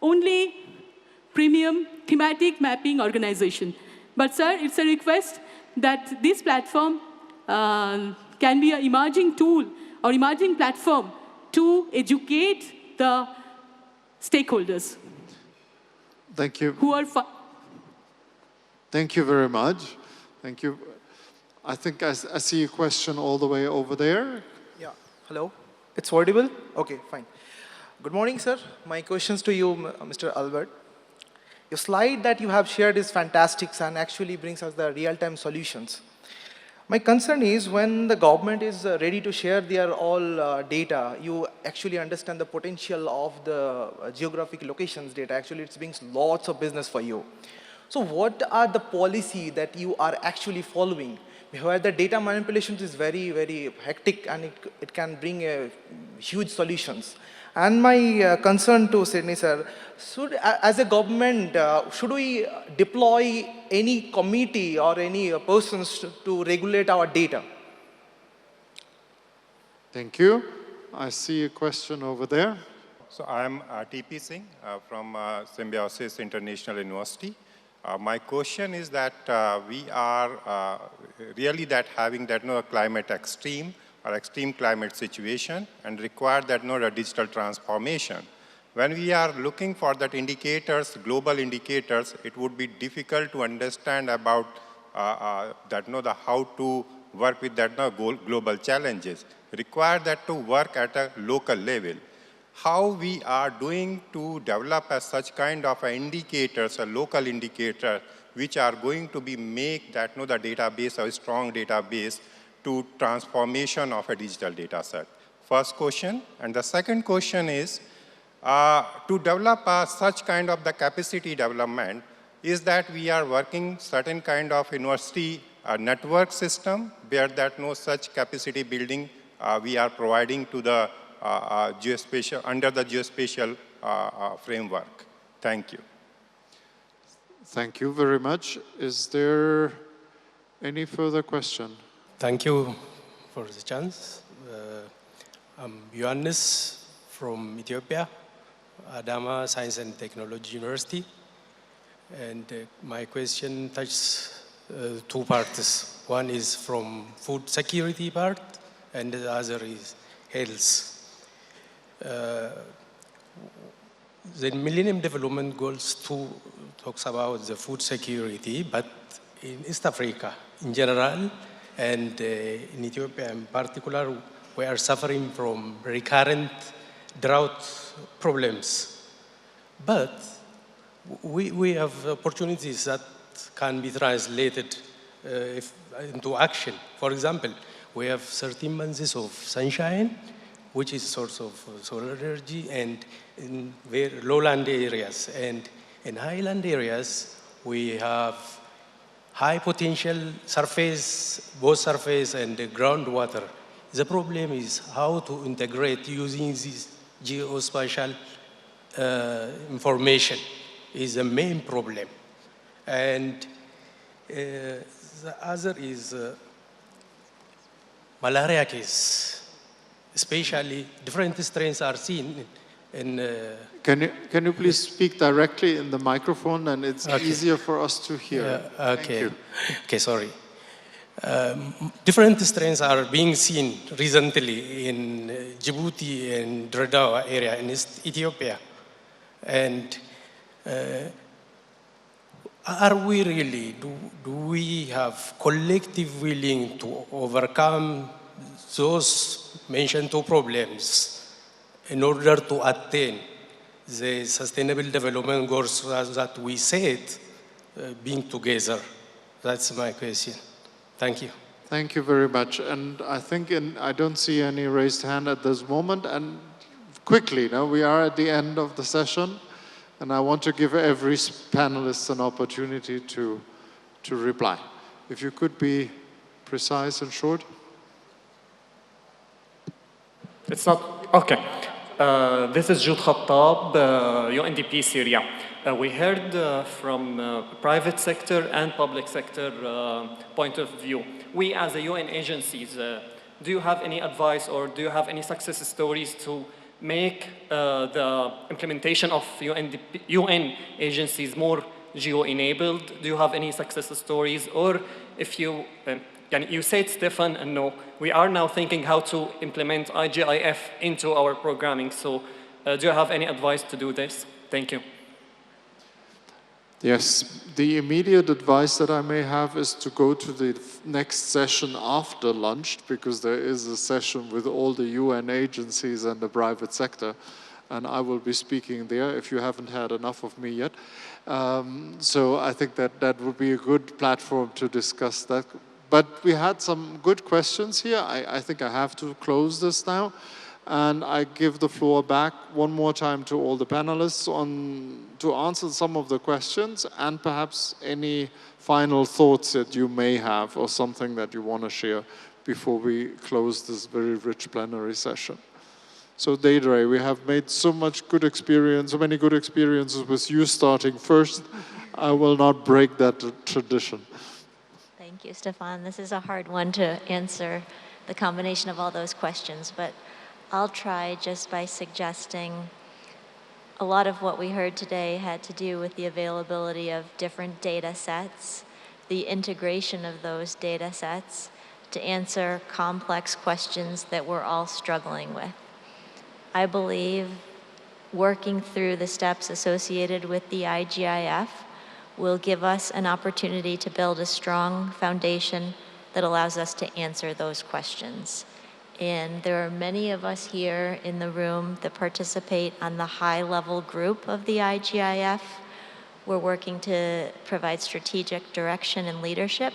only premium thematic mapping organization. But sir, it's a request that this platform can be an emerging tool or emerging platform to educate the stakeholders. Thank you. Who are Thank you very much. Thank you. I think I see a question all the way over there. Yeah, hello. It's audible? Okay, fine. Good morning, sir. My questions to you, Mr. Albert. Your slide that you have shared is fantastic and actually brings us the real-time solutions. My concern is when the government is ready to share their all data, you actually understand the potential of the geographic locations data. Actually, it brings lots of business for you. So what are the policy that you are actually following? Where the data manipulation is very, very hectic and it can bring huge solutions. And my concern to Sydney, sir, as a government, should we deploy any committee or any persons to regulate our data? Thank you. I see a question over there. So I am TP Singh from Symbiosis International University. My question is that we are really having climate extreme or extreme climate situation and require a digital transformation. When we are looking for that indicators, global indicators, it would be difficult to understand about how to work with global challenges. Require that to work at a local level. How we are doing to develop such kind of indicators, a local indicator, which are going to be make the database a strong database to transformation of a digital data set. First question. And the second question is, to develop such kind of the capacity development, is that we are working certain kind of university network system where no such capacity building we are providing to the geospatial, under the geospatial framework. Thank you. Thank you very much. Is there any further question? Thank you for the chance. I'm Ioannis from Ethiopia, Adama Science and Technology University. And my question touches two parts. One is from food security part, and the other is health. The Millennium Development Goals 2 talks about the food security, but in East Africa in general, and in Ethiopia in particular, we are suffering from recurrent drought problems. But we have opportunities that can be translated into action. For example, we have 13 months of sunshine, which is a source of solar energy, and in very lowland areas. And in highland areas, we have high potential surface, both surface and groundwater. The problem is how to integrate using this geospatial information is the main problem. And the other is malaria case. Especially different strains are seen in... Can you please speak directly in the microphone, and it's easier for us to hear. Okay. Okay, sorry. Different strains are being seen recently in Djibouti and Dredawa area in East Ethiopia. And are we really, do we have collective willing to overcome those mentioned two problems in order to attain the sustainable development goals that we set being together? That's my question. Thank you. Thank you very much. And I think I don't see any raised hand at this moment. And quickly, now we are at the end of the session. And I want to give every panelist an opportunity to reply. If you could be precise and short. It's not, okay. This is Jude Khattab, UNDP Syria. We heard from private sector and public sector point of view. We as the UN agencies, do you have any advice or do you have any success stories to make the implementation of UN agencies more geo-enabled? Do you have any success stories? Or if you, you said, Stefan, and no, we are now thinking how to implement IGIF into our programming. So do you have any advice to do this? Thank you. Yes, the immediate advice that I may have is to go to the next session after lunch, because there is a session with all the UN agencies and the private sector, and I will be speaking there if you haven't had enough of me yet. So I think that would be a good platform to discuss that. But we had some good questions here. I think I have to close this now. And I give the floor back one more time to all the panelists to answer some of the questions and perhaps any final thoughts that you may have or something that you want to share before we close this very rich plenary session. So Deidre, we have made so much good experience, so many good experiences with you starting first. I will not break that tradition. Thank you, Stefan. This is a hard one to answer, the combination of all those questions, but I'll try just by suggesting a lot of what we heard today had to do with the availability of different data sets, the integration of those data sets to answer complex questions that we're all struggling with. I believe working through the steps associated with the IGIF will give us an opportunity to build a strong foundation that allows us to answer those questions. And there are many of us here in the room that participate on the high-level group of the IGIF. We're working to provide strategic direction and leadership.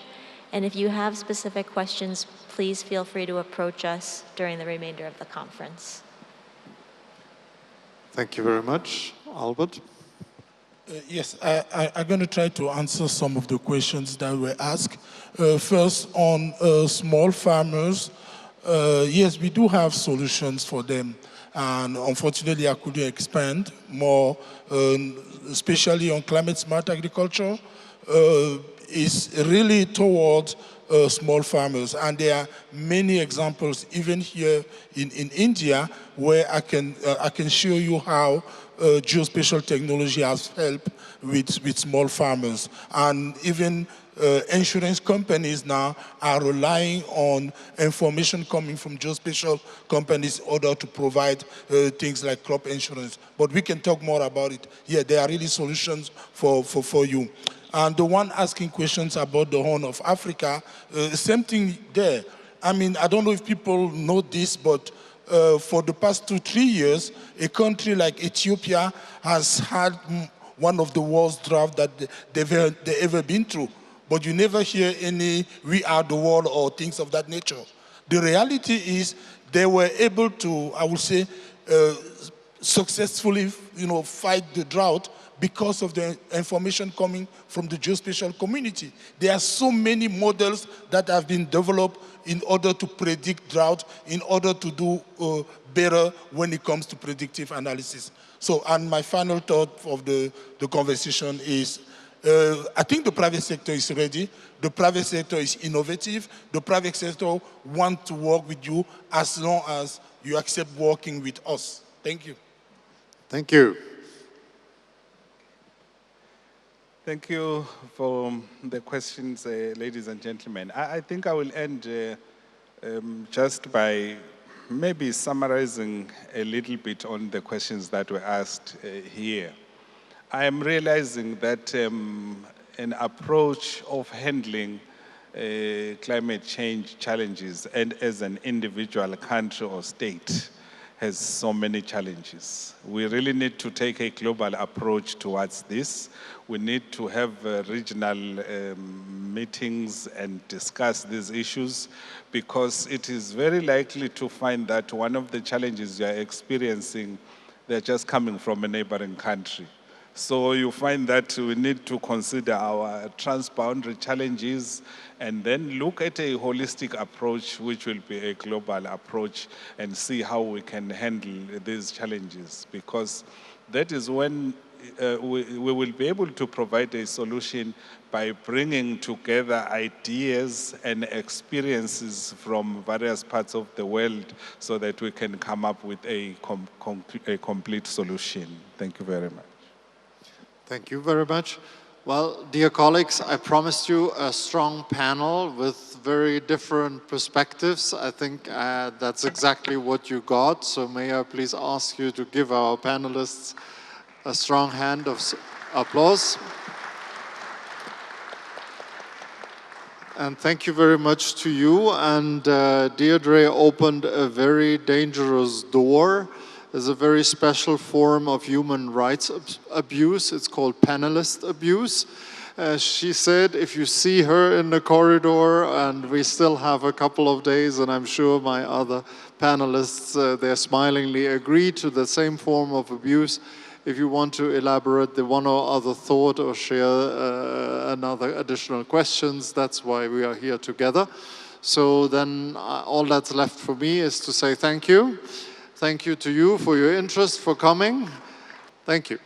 And if you have specific questions, please feel free to approach us during the remainder of the conference. Thank you very much. Albert? Yes, I'm going to try to answer some of the questions that were asked. First, on small farmers. Yes, we do have solutions for them, and unfortunately I couldn't expand more, especially on climate smart agriculture. Is really towards small farmers, and there are many examples even here in India where I can show you how geospatial technology has helped with small farmers, and even insurance companies now are relying on information coming from geospatial companies in order to provide things like crop insurance. But we can talk more about it. Yeah, there are really solutions for you. And the one asking questions about the Horn of Africa, same thing there. I mean, I don't know if people know this, but for the past 2-3 years, a country like Ethiopia has had one of the worst droughts that they've ever been through. But you never hear any "we are the world" or things of that nature. The reality is they were able to, I would say, successfully, fight the drought because of the information coming from the geospatial community. There are so many models that have been developed in order to predict drought, in order to do better when it comes to predictive analysis. So, and my final thought of the conversation is, I think the private sector is ready. The private sector is innovative. The private sector wants to work with you as long as you accept working with us. Thank you. Thank you. Thank you for the questions, ladies and gentlemen. I think I will end just by maybe summarizing a little bit on the questions that were asked here. I am realizing that an approach of handling climate change challenges and as an individual country or state has so many challenges. We really need to take a global approach towards this. We need to have regional meetings and discuss these issues, because it is very likely to find that one of the challenges you are experiencing, they're just coming from a neighboring country. So you find that we need to consider our transboundary challenges and then look at a holistic approach, which will be a global approach, and see how we can handle these challenges, because that is when we will be able to provide a solution by bringing together ideas and experiences from various parts of the world so that we can come up with a complete solution. Thank you very much. Thank you very much. Well, dear colleagues, I promised you a strong panel with very different perspectives. I think that's exactly what you got. So may I please ask you to give our panelists a strong hand of applause. And thank you very much to you. And Deirdre opened a very dangerous door. There's a very special form of human rights abuse. It's called panelist abuse. She said if you see her in the corridor, and we still have a couple of days, and I'm sure my other panelists, they smilingly agree to the same form of abuse. If you want to elaborate the one or other thought or share another additional questions, that's why we are here together. So then all that's left for me is to say thank you. Thank you to you for your interest, for coming. Thank you.